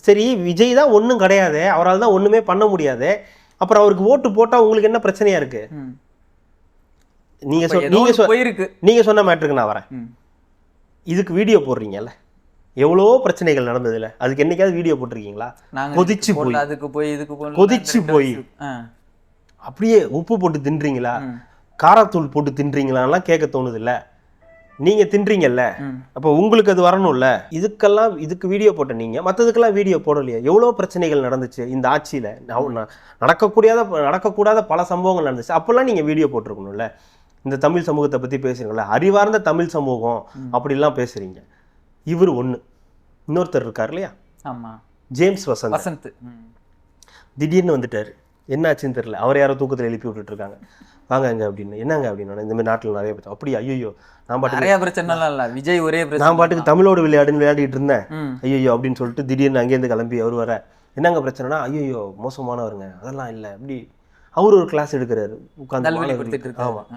சரி. விஜய் தான் ஒன்றும் கிடையாது, அவரால் தான் ஒன்றுமே பண்ண முடியாது. அப்புறம் அவருக்கு ஓட்டு போட்டால் உங்களுக்கு என்ன பிரச்சனையா இருக்கு? நீங்கள் சொன்ன மேட்ருக்கு நான் வரேன். இதுக்கு வீடியோ போடுறீங்கல்ல, எவ்வளோ பிரச்சனைகள் நடந்ததுல, அதுக்கு என்னைக்காவது வீடியோ போட்டிருக்கீங்களா? கொதிச்சு போய் அதுக்கு போய் இதுக்கு போய் கொதிச்சு போய் அப்படியே உப்பு போட்டு தின்றீங்களா, காரத்தூள் போட்டு தின்றீங்களான்லாம் கேட்க தோணுது இல்லை? நீங்கள் தின்றீங்கல்ல, அப்போ உங்களுக்கு அது வரணும்ல. இதுக்கு வீடியோ போட்ட நீங்கள் மற்றதுக்கெல்லாம் வீடியோ போடலையா? எவ்வளோ பிரச்சனைகள் நடந்துச்சு இந்த ஆட்சியில், நடக்கக்கூடாத பல சம்பவங்கள் நடந்துச்சு. அப்போல்லாம் நீங்கள் வீடியோ போட்டிருக்கணும்ல. இந்த தமிழ் சமூகத்தை பற்றி பேசுறீங்களா, அறிவார்ந்த தமிழ் சமூகம் அப்படிலாம் பேசுகிறீங்க. இவர் ஒன்று, இன்னொருத்தர் இருக்கார் இல்லையா? ஆமாம், ஜேம்ஸ் வசந்த். திடீர்னு வந்துட்டார், என்னாச்சுன்னு தெரியல. அவர் யாரோ தூக்கத்தில் எழுப்பி விட்டுட்டு இருக்காங்க, வாங்க அங்கே அப்படின்னு. என்னங்க அப்படின்னு, இந்த மாதிரி நாட்டில் நிறைய பிரச்சனை. அப்படி ஐயோ நான் பாட்டு நிறைய பிரச்சனைலாம் இல்லை, விஜய் ஒரே பிரச்சனை, நான் பாட்டுக்கு தமிழோடு விளையாடிட்டு இருந்தேன் ஐயோ அப்படின்னு சொல்லிட்டு திடீர்னு அங்கேருந்து கிளம்பி அவர் வர, என்னங்க பிரச்சனைனா, ஐயோ மோசமானவருங்க, அதெல்லாம் இல்லை அப்படி. அவர் ஒரு கிளாஸ் எடுக்கிறாரு உட்காந்து. ஆமாம்,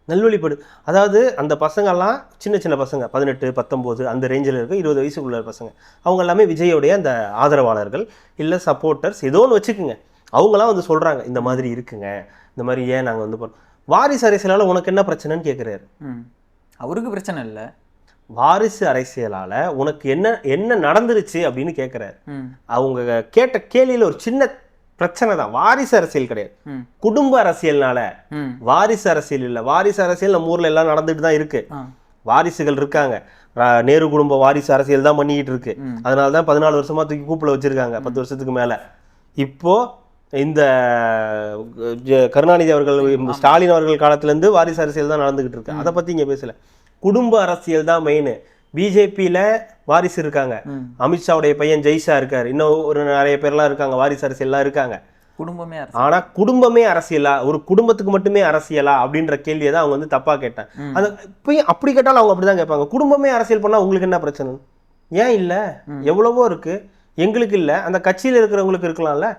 நல்வழிப்படு. அதாவது அந்த பசங்கள்லாம் சின்ன சின்ன பசங்க, 18 19 அந்த ரேஞ்சில் இருக்க 20 வயசுக்குள்ள பசங்க, அவங்க எல்லாமே விஜயோடைய அந்த ஆதரவாளர்கள் இல்லை சப்போர்ட்டர்ஸ் ஏதோ ஒன்று வச்சுக்குங்க. அவங்களாம் வந்து சொல்கிறாங்க இந்த மாதிரி இருக்குங்க, இந்த மாதிரி ஏன் நாங்கள் வந்து பண்ணோம். வாரிசு அரசியலால் உனக்கு என்ன பிரச்சனைன்னு கேட்குறாரு. அவருக்கு பிரச்சனை இல்லை, வாரிசு அரசியலால் உனக்கு என்ன நடந்துருச்சு அப்படின்னு கேட்குறாரு. அவங்க கேட்ட கேள்வியில் ஒரு சின்ன பிரச்சனை தான், வாரிசு அரசியல் கிடையாது, குடும்ப அரசியல்னால. வாரிசு அரசியல் இல்லை, வாரிசு அரசியல் நம்ம ஊர்ல எல்லாம் நடந்துட்டு தான் இருக்கு. வாரிசுகள் இருக்காங்க, நேரு குடும்ப வாரிசு அரசியல் தான் பண்ணிக்கிட்டு இருக்கு. அதனாலதான் 14 வருஷமா தூக்கி கூப்பிட வச்சிருக்காங்க, 10 வருஷத்துக்கு மேல. இப்போ இந்த கருணாநிதி அவர்கள், ஸ்டாலின் அவர்கள் காலத்துல இருந்து வாரிசு அரசியல் தான் நடந்துகிட்டு இருக்கு. அதை பத்தி இங்க பேசல, குடும்ப அரசியல் தான் மெயின். பிஜேபியில வாரிசு இருக்காங்க, அமித்ஷாவுடைய பையன் ஜெய்ஷா இருக்காரு, இன்னும் ஒரு நிறைய பேர்லாம் இருக்காங்க, வாரிசு அரசியல்லாம் இருக்காங்க. குடும்பமே, ஆனா குடும்பமே அரசியலா, ஒரு குடும்பத்துக்கு மட்டுமே அரசியலா அப்படின்ற கேள்வியை தான் அவங்க வந்து தப்பா கேட்டாங்க. அது இப்பயும் அப்படி கேட்டாலும் அவங்க அப்படிதான் கேட்பாங்க, குடும்பமே அரசியல் பண்ணா உங்களுக்கு என்ன பிரச்சனை? ஏன் இல்ல, எவ்வளவோ இருக்கு. எங்களுக்கு இல்ல, அந்த கட்சியில இருக்கிறவங்களுக்கு இருக்கலாம்ல.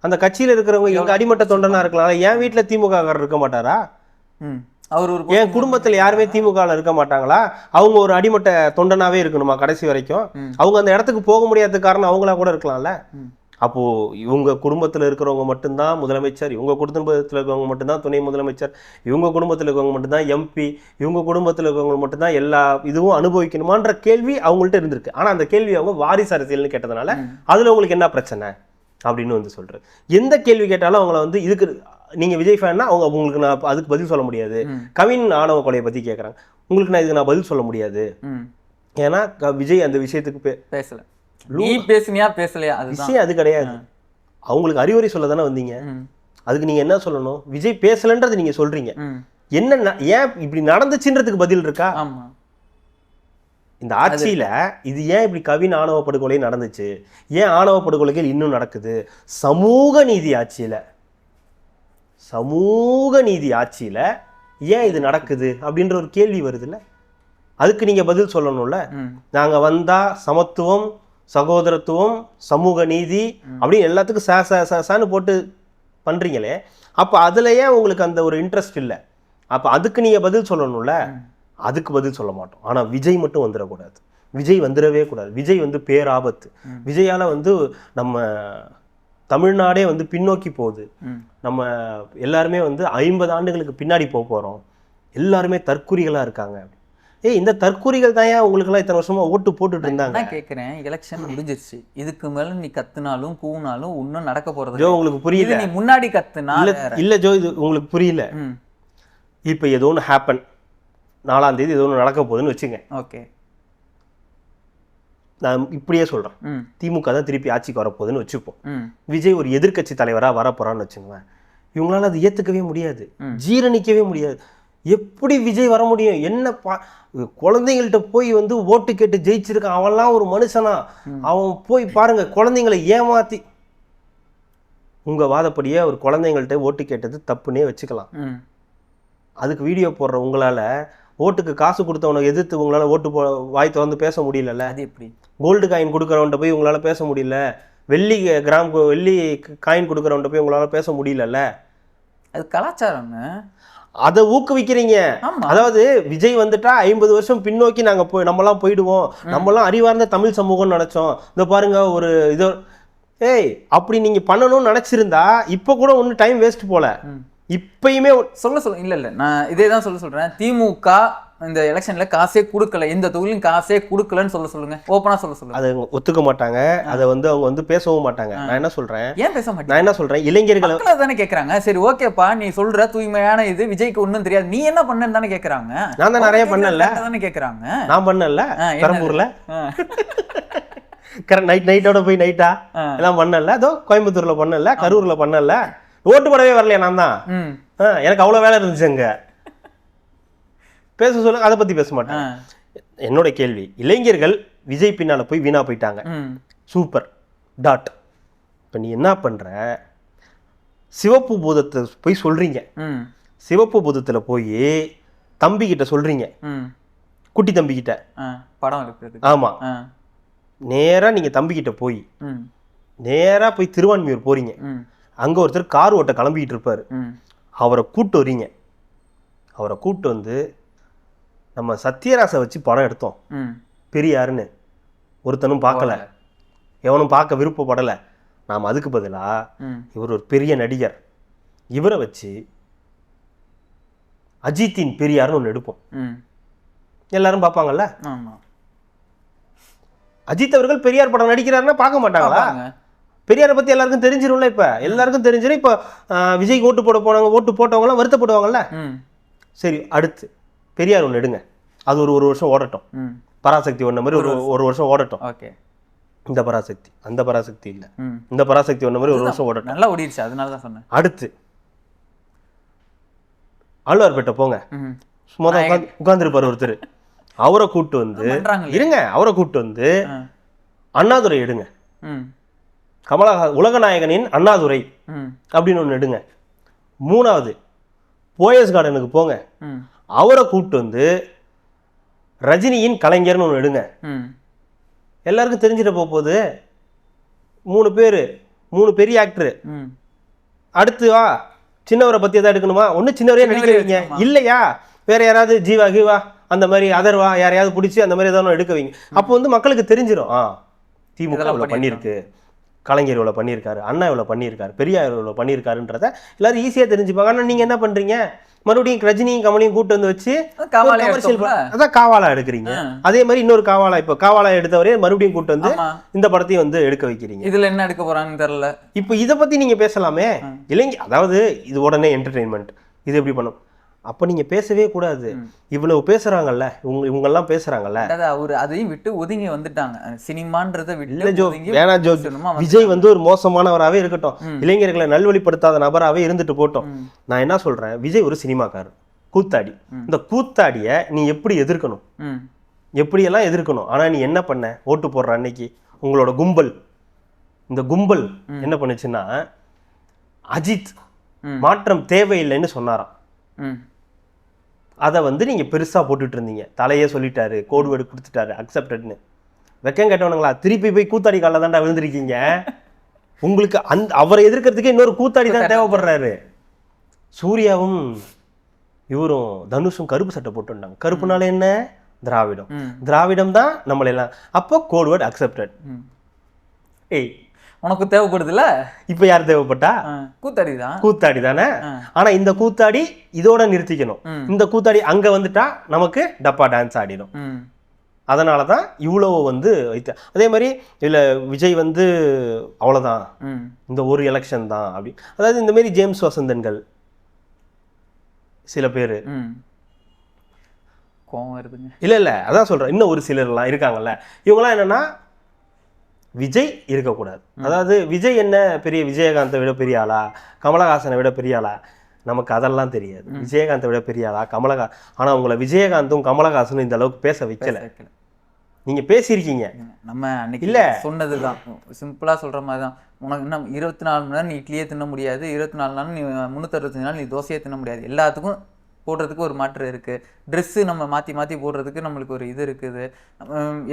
அந்த கட்சியில இருக்கிறவங்க எங்க அடிமட்ட தொண்டனா இருக்கலாம். என் வீட்டுல திமுக இருக்க மாட்டாரா? என் குடும்பத்துல யாருமே திமுக இருக்க மாட்டாங்களா? அவங்க ஒரு அடிமட்ட தொண்டனாவே இருக்கணுமா கடைசி வரைக்கும்? அவங்க அந்த இடத்துக்கு போக முடியாத காரணம் அவங்களா கூட இருக்கலாம்ல. அப்போ இவங்க குடும்பத்துல இருக்கிறவங்க மட்டும்தான் முதலமைச்சர், இவங்க குடும்பத்துல இருக்கிறவங்க மட்டும்தான் துணை முதலமைச்சர், இவங்க குடும்பத்துல இருக்கிறவங்க மட்டும்தான் எம்பி, இவங்க குடும்பத்துல இருக்கிறவங்க மட்டும்தான் எல்லா இதுவும் அனுபவிக்கணுமான்ற கேள்வி அவங்கள்ட்ட இருந்திருக்கு. ஆனா அந்த கேள்வி அவங்க வாரிசு அரசியல்னு கேட்டதுனால அதுல உங்களுக்கு என்ன பிரச்சனை அப்படின்னு வந்து சொல்றது. எந்த கேள்வி கேட்டாலும் அவங்கள வந்து இதுக்கு நீங்க விஜய் ஃபேன்னா அவங்க உங்களுக்கு நான் அதுக்கு பதில் சொல்ல முடியாது. கவின் ஆணவ கொலையை பத்தி கேட்கறாங்க, உங்களுக்கு நான் இதுக்கு நான் பதில் சொல்ல முடியாது. ஏன்னா விஜய் அந்த விஷயத்துக்கு பேசல. நீ பேசுனியா பேசலையா அது விஷயம் அது கிடையாது. அவங்களுக்கு அறிவுரை சொல்ல தானே வந்தீங்க. அதுக்கு நீங்க என்ன சொல்லணும்? விஜய் பேசலன்றது நீங்க சொல்றீங்க. என்ன ஏன் இப்படி நடந்துச்சுன்றதுக்கு பதில் இருக்கா? இந்த ஆட்சியில இது ஏன் இப்படி கவின் ஆணவ படுகொலை நடந்துச்சு, ஏன் ஆணவ படுகொலைகள் இன்னும் நடக்குது? சமூக நீதி ஆட்சியில ஏன் இது நடக்குது அப்படின்ற ஒரு கேள்வி வருதுல்ல. அதுக்கு நீங்க பதில் சொல்லணும்ல. நாங்க வந்தா சமத்துவம், சகோதரத்துவம், சமூக நீதி அப்படின்னு எல்லாத்துக்கும் சான்னு போட்டு பண்றீங்களே, அப்ப அதுல ஏன் உங்களுக்கு அந்த ஒரு இன்ட்ரெஸ்ட் இல்லை? அப்ப அதுக்கு நீங்க பதில் சொல்லணும்ல. அதுக்கு பதில் சொல்ல மாட்டோம். ஆனா விஜய் மட்டும் வந்துடக்கூடாது. விஜய் வந்துடவே கூடாது. விஜய் பேராபத்து. விஜயால நம்ம தமிழ்நாடே பின்னோக்கி போகுது. நம்ம எல்லாருமே 50 ஆண்டுகளுக்கு பின்னாடி போறோம். எல்லாருமே தற்குறிகளா இருக்காங்க. இந்த தற்குறிகள் தான் ஏன் உங்களுக்கு எல்லாம் இத்தனை வருஷமா ஓட்டு போட்டுட்டு இருந்தாங்க? நான் கேட்கிறேன், எலெக்ஷன் முடிஞ்சிருச்சு, இதுக்கு மேல நீ கத்துனாலும் கூவினாலும் இன்னும் நடக்க போறது ஜோ உங்களுக்கு புரியல. நீ முன்னாடி கத்துனா இல்ல ஜோ, இது உங்களுக்கு புரியல. இப்ப ஏதோ ஒன்று ஹேப்பன், 4ஆம் தேதி ஏதோ ஒன்று நடக்க போகுதுன்னு வச்சுங்க. ஓகே, நான் இப்படியே சொல்றேன், திமுக தான் திருப்பி ஆட்சிக்கு வரப்போகுதுன்னு வச்சுப்போம். விஜய் ஒரு எதிர்கட்சி தலைவரா வரப்போறான்னு வச்சுக்குவேன். இவங்களால அது ஏத்துக்கவே முடியாது, ஜீரணிக்கவே முடியாது. எப்படி விஜய் வர முடியும்? என்ன குழந்தைங்கள்ட்ட போய் ஓட்டு கேட்டு ஜெயிச்சிருக்கான். அவன்லாம் ஒரு மனுஷனா? அவன் போய் பாருங்க, குழந்தைங்களை ஏமாத்தி, உங்க வாதப்படியே ஒரு குழந்தைங்கள்ட்ட ஓட்டு கேட்டது தப்புன்னே வச்சுக்கலாம். அதுக்கு வீடியோ போடுற உங்களால ஓட்டுக்கு காசு கொடுத்தவனை எதிர்த்து உங்களால வாய் திறந்து பேச முடியல. அது எப்படி? கோல்டு காயின் கொடுக்குறவன்ட்ட போய் உங்களால பேச முடியல. வெள்ளி காயின் கொடுக்குறவன்ட்ட போய் உங்களால பேச முடியல. அது கலாச்சாரம், அதை ஊக்குவிக்கிறீங்க. அதாவது விஜய் வந்துட்டா 50 வருஷம் பின்னோக்கி நாங்க நம்மலாம் போயிடுவோம், நம்மலாம் அறிவார்ந்த தமிழ் சமூகம் நினைச்சோம். இந்த பாருங்க ஒரு இதோ அப்படி நீங்க பண்ணணும்னு நினைச்சிருந்தா இப்ப கூட ஒன்னும் டைம் வேஸ்ட் போல. இப்பயுமே சொல்ல இல்ல நான் இதே தான் சொல்றேன். திமுக இந்த எலெக்ஷன்ல காசே கொடுக்கல, எந்த தொகுதியும் காசே கொடுக்கலன்னு சொல்லுங்க, ஓப்பனா சொல்லுங்க. அதை ஒத்துக்க மாட்டாங்க, அதை அவங்க பேசவும் மாட்டாங்க. நான் என்ன சொல்றேன், ஏன் பேச மாட்டேன்? நான் என்ன சொல்றேன், இளைஞர்களை தானே கேட்கறாங்க. சரி ஓகேப்பா, நீ சொல்ற தூய்மையான இது விஜய்க்கு ஒன்றும் தெரியாது, நீ என்ன பண்ணன்னு தானே கேட்கறாங்க. நான் தான் நிறைய பண்ணல தானே கேட்கறாங்க. நான் பண்ணல, பெரம்பூர்ல நைட்டோட போய் நைட்டா எல்லாம் பண்ணல, அதோ கோயம்புத்தூர்ல பண்ணல, கரூர்ல பண்ணல, ஓட்டு போடவே வரலையா நான் தான். எனக்கு அவ்வளவு வேலை இருந்துச்சு அங்க. பேச சொல்லுங்க, அதை பத்தி பேச மாட்டேன். என்னோட கேள்வி, இளைஞர்கள் விஜய் பின்னால போய் வீணா போயிட்டாங்க. Super dot. இப்ப நீ என்ன பண்ற, சிவப்பு பூதத்தை போய் சொல்றீங்க. சிவப்பு பூதத்துல போய் தம்பி கிட்ட சொல்றீங்க, குட்டி தம்பி கிட்ட படம் எடுக்கிறது. ஆமா, நேரா நீங்க தம்பி கிட்ட போய் நேரா போய் திருவான்மியூர் போறீங்க. அங்க ஒருத்தர் கார் ஓட்ட கிளம்பிக்கிட்டு இருப்பாரு, அவரை கூட்டு வரீங்க. அவரை கூட்டு நம்ம சத்யராசை வச்சு படம் எடுத்தோம், பெரியாருன்னு ஒருத்தனும் பார்க்கல, எவனும் பார்க்க விருப்பப்படலை. நாம் அதுக்கு பதிலா இவர் ஒரு பெரிய நடிகர், இவரை வச்சு அஜித்தின் பெரியார்னு ஒன்று எடுப்போம், எல்லாரும் பார்ப்பாங்கல்ல. அஜித் அவர்கள் பெரியார் படம் நடிக்கிறாருன்னா பார்க்க மாட்டாங்களா? பெரியாரை பத்தி எல்லாருக்கும் தெரிஞ்சிரும்ல. இப்ப எல்லாருக்கும் தெரிஞ்சிடும். இப்ப விஜய்க்கு ஓட்டு போட போனவங்க, ஓட்டு போட்டவங்க எல்லாம் வருத்தப்படுவாங்கல்ல. சரி, அடுத்து பெரியார் ஒன்று எடுங்க, அது ஒரு வருஷம் ஓடட்டும். பராசக்தி ஒன்ன மாதிரி ஒரு வருஷம் ஓடட்டும். இந்த பராசக்தி அந்த பராசக்தி இல்ல, இந்த பராசக்தி ஒன்ன மாதிரி ஒரு வருஷம் ஓடட்டும். நல்லா ஓடிடுச்சு, அதனாலதான் சொன்னேன். அடுத்து ஆழ்வார்பேட்டை போங்க, சும்மா தான் உட்கார்ந்துருப்பாரு ஒருத்தர், அவரை கூட்டு இருங்க, அவரை கூட்டு அண்ணாதுரை எடுங்க. கமலஹாசன் உலகநாயகனின் அண்ணாதுரை அப்படின்னு ஒன்று எடுங்க. 3வது போயஸ் கார்டனுக்கு போங்க, அவரை கூப்பிட்டு ரஜினியின் கலைஞர்னு ஒன்று எடுங்க. எல்லாருக்கும் தெரிஞ்சிட போகுது. 3 பெரிய ஆக்டரு. அடுத்து வா, சின்னவரை பத்தி எதாவது எடுக்கணுமா? ஒன்று சின்னவரையே நடிக்கிறீங்க இல்லையா? வேற யாராவது ஜீவா கீவா அந்த மாதிரி அதர்வா யாரையாவது பிடிச்சி அந்த மாதிரி ஏதாவது எடுக்க வைங்க. அப்போ மக்களுக்கு தெரிஞ்சிடும், திமுக இவ்வளோ பண்ணியிருக்கு, கலைஞர் இவ்வளோ பண்ணியிருக்காரு, அண்ணா இவ்வளோ பண்ணியிருக்காரு, பெரியார் இவ்வளோ பண்ணியிருக்காருன்றத எல்லாரும் ஈஸியாக தெரிஞ்சுப்பாங்க. ஆனால் நீங்கள் என்ன பண்ணுறீங்க, மறுபடியும் ரஜினியும் கமலையும் கூட்டு வச்சு அதான் காவாலா எடுக்கிறீங்க. அதே மாதிரி இன்னொரு காவாலா, இப்போ காவாலா எடுத்தவரே மறுபடியும் கூட்டு இந்த படத்தையும் எடுக்க வைக்கிறீங்க. இதுல என்ன எடுக்க போறாங்கன்னு தெரியல. இப்போ இதை பத்தி நீங்க பேசலாமே. இளைஞ அதாவது இது உடனே என்டர்டெயின்மெண்ட், இது எப்படி பண்ணும்? அப்ப நீங்க பேசவே கூடாது. இவ்வளவு பேசுறாங்கல்ல, இவங்கெல்லாம் பேசுறாங்கல்ல, அவர் அதையும் விட்டு ஒதுங்கி வந்துட்டாங்க. சினிமான்றதை இல்ல விட்டு ஜோ, வேணா ஜோ, விஜய் வந்து ஒரு மோசமானவராகவே இருக்கட்டும், இளைஞர்களை நல்வழிப்படுத்தாத நபராகவே இருந்துட்டு போட்டோம். நான் என்ன சொல்றேன், விஜய் ஒரு சினிமாக்காரர், கூத்தாடி. இந்த கூத்தாடிய நீ எப்படி எதிர்க்கணும், எப்படியெல்லாம் எதிர்க்கணும். ஆனா நீ என்ன பண்ண, ஓட்டு போடுற அன்னைக்கு உங்களோட கும்பல், இந்த கும்பல் என்ன பண்ணுச்சுன்னா, அஜித் மாற்றம் தேவையில்லைன்னு சொன்னாராம். அதை வந்து நீங்க பெருசா போட்டுட்டு இருந்தீங்க. தலையே சொல்லிட்டாரு, கோடு வேர்டு கொடுத்துட்டாரு, அக்செப்டட்னு. வெக்கம் கேட்டவனுங்களா, திருப்பி போய் கூத்தாடி காலில் தான்டா விழுந்திருக்கீங்க. உங்களுக்கு அவரை எதிர்க்கிறதுக்கு இன்னொரு கூத்தாடி தான் தேவைப்படுறாரு. சூர்யாவும் இவரும் தனுஷும் கருப்பு சட்டை போட்டுட்டாங்க. கருப்புனால என்ன, திராவிடம். திராவிடம் தான் நம்மளெல்லாம். அப்போ கோட் வேர்ட் அக்செப்டட். ஏய், உனக்கு தேவைப்படுதுல்ல. இப்ப யார் தேவைப்பட்டா, கூத்தாடி தான். கூத்தாடி தானே. ஆனா இந்த கூத்தாடி இதோட நிறுத்திக்கணும். இந்த கூத்தாடி அங்க வந்துட்டா நமக்கு டப்பா டான்ஸ் ஆடிடும். அதனாலதான் இவ்வளவு வந்து வைத்த. அதே மாதிரி இல்ல விஜய் வந்து அவ்வளவுதான், இந்த ஒரு எலெக்ஷன் தான் அப்படி. அதாவது இந்த மாதிரி ஜேம்ஸ் வசந்தன்கள் சில பேரு கோவம் வருதுங்க. இல்ல அதான் சொல்றேன், இன்னும் ஒரு சிலர் எல்லாம் இருக்காங்கல்ல, இவங்கெல்லாம் என்னன்னா விஜய் இருக்கக்கூடாது. அதாவது விஜய் என்ன பெரிய, விஜயகாந்தை விட பெரிய ஆளா, கமலஹாசனை விட பெரிய ஆளா, நமக்கு அதெல்லாம் தெரியாது. விஜயகாந்தை விட பெரிய ஆளா கமலஹாசன். ஆனா உங்களை விஜயகாந்தும் கமலஹாசனும் இந்த அளவுக்கு பேச வைக்கல. நீங்க பேசியிருக்கீங்க. நம்ம அன்னைக்கு இல்ல சொன்னதுதான், சிம்பிளா சொல்ற மாதிரி தான். உனக்கு இன்னும் 24 மணி நேரம் நீ இட்லியே தின்ன முடியாது, 24 நாள் நீ 365 நாள் நீ தோசையே தின்ன முடியாது. எல்லாத்துக்கும் போடுறதுக்கு ஒரு மாற்று இருக்குது. ட்ரெஸ்ஸு நம்ம மாற்றி மாற்றி போடுறதுக்கு நம்மளுக்கு ஒரு இது இருக்குது.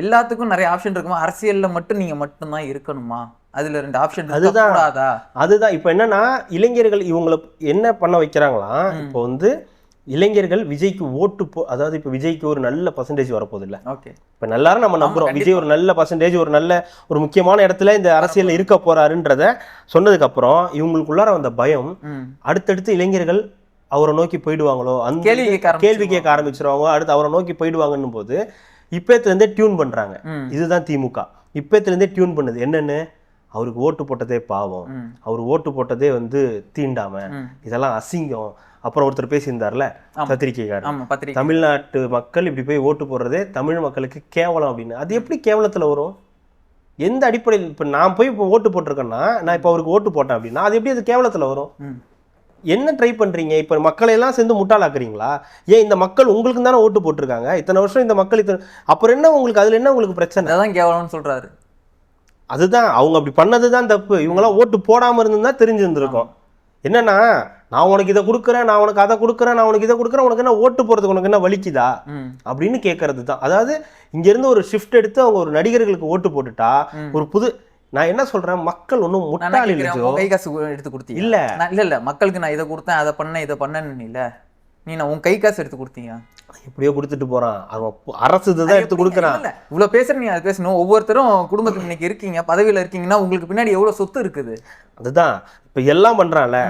எல்லாத்துக்கும் நிறைய ஆப்ஷன் இருக்குமா? அரசியலில் மட்டும் நீங்கள் மட்டும்தான் இருக்கணுமா? அதில் 2 ஆப்ஷன் அதுதான். இப்போ என்னன்னா, இளைஞர்கள் இவங்களை என்ன பண்ண வைக்கிறாங்களாம், இப்போ வந்து இளைஞர்கள் விஜய்க்கு ஓட்டு அதாவது இப்போ விஜய்க்கு ஒரு நல்ல பர்சன்டேஜ் வரப்போகுது இல்லை. ஓகே, இப்போ எல்லாரும் நம்ம நம்புறோம் விஜய் ஒரு நல்ல பர்சன்டேஜ், ஒரு நல்ல ஒரு முக்கியமான இடத்துல இந்த அரசியலில் இருக்க போறாருன்றத சொன்னதுக்கப்புறம் இவங்களுக்குள்ளார வந்த பயம், அடுத்தடுத்து இளைஞர்கள் அவரை நோக்கி போயிடுவாங்களோ, அந்த கேள்வி கேட்க ஆரம்பிச்சிருவாங்க, அடுத்து அவரை நோக்கி போயிடுவாங்கன்னு போது இப்பத்துலேருந்தே டியூன் பண்றாங்க. இதுதான் திமுக இப்பத்துலேருந்தே டியூன் பண்ணுது. என்னன்னு, அவருக்கு ஓட்டு போட்டதே பாவம், அவர் ஓட்டு போட்டதே வந்து தீண்டாம, இதெல்லாம் அசிங்கம். அப்புறம் ஒருத்தர் பேசியிருந்தார்ல பத்திரிகைக்காரர், தமிழ்நாட்டு மக்கள் இப்படி போய் ஓட்டு போடுறதே தமிழ் மக்களுக்கு கேவலம் அப்படின்னு. அது எப்படி கேவலத்துல வரும்? எந்த அடிப்படையில்? இப்ப நான் போய் இப்போ ஓட்டு போட்டிருக்கேன்னா, நான் இப்போ அவருக்கு ஓட்டு போட்டேன் அப்படின்னா அது எப்படி அது கேவலத்துல வரும்? என்ன ட்ரை பண்றீங்க? இப்ப மக்களை எல்லாம் சேர்ந்து முட்டாளாக்குறீங்களா? ஏன் இந்த மக்கள் உங்களுக்கு தானே ஓட்டு போட்டிருக்காங்க, இத்தனை வருஷம் இந்த மக்கள் அப்புறம் என்ன உங்களுக்கு அதுல என்ன உங்களுக்கு பிரச்சனை? அதான் கேவலம்னு சொல்றாரு. அதுதான் அவங்க அப்படி பண்ணதுதான் தப்பு. இவங்கெல்லாம் ஓட்டு போடாம இருந்துதான் தெரிஞ்சிருந்திருக்கும். என்னன்னா, நான் உனக்கு இதை கொடுக்குறேன், நான் உனக்கு அதை கொடுக்குறேன், நான் உனக்கு இதை கொடுக்குறேன், உனக்கு என்ன ஓட்டு போறதுக்கு உனக்கு என்ன வலிக்குதா அப்படின்னு கேட்கறது தான். அதாவது இங்க இருந்து ஒரு ஷிஃப்ட் எடுத்து அவங்க ஒரு நடிகர்களுக்கு ஓட்டு போட்டுட்டா ஒரு புது, நான் என்ன சொல்றேன், மக்கள் ஒன்றும் முட்டாளி கை காசு எடுத்து கொடுத்தீங்க இல்ல இல்ல மக்களுக்கு நான் இதை கொடுத்தேன், அதை பண்ணேன், இதை பண்ணேன்னு இல்ல, நீ நான் உன் கை காசு எடுத்து கொடுத்தீங்க, எப்படியோ கொடுத்துட்டு போறான். அவன் அரசு தான் எடுத்து கொடுக்குறான். இவ்வளவு பேசுற நீ அதை பேசணும். ஒவ்வொருத்தரும் குடும்பத்துக்கு இன்னைக்கு இருக்கீங்க, பதவியில இருக்கீங்கன்னா உங்களுக்கு பின்னாடி எவ்வளவு சொத்து இருக்குது. அதுதான் இப்ப எல்லாம் பண்றான்ல.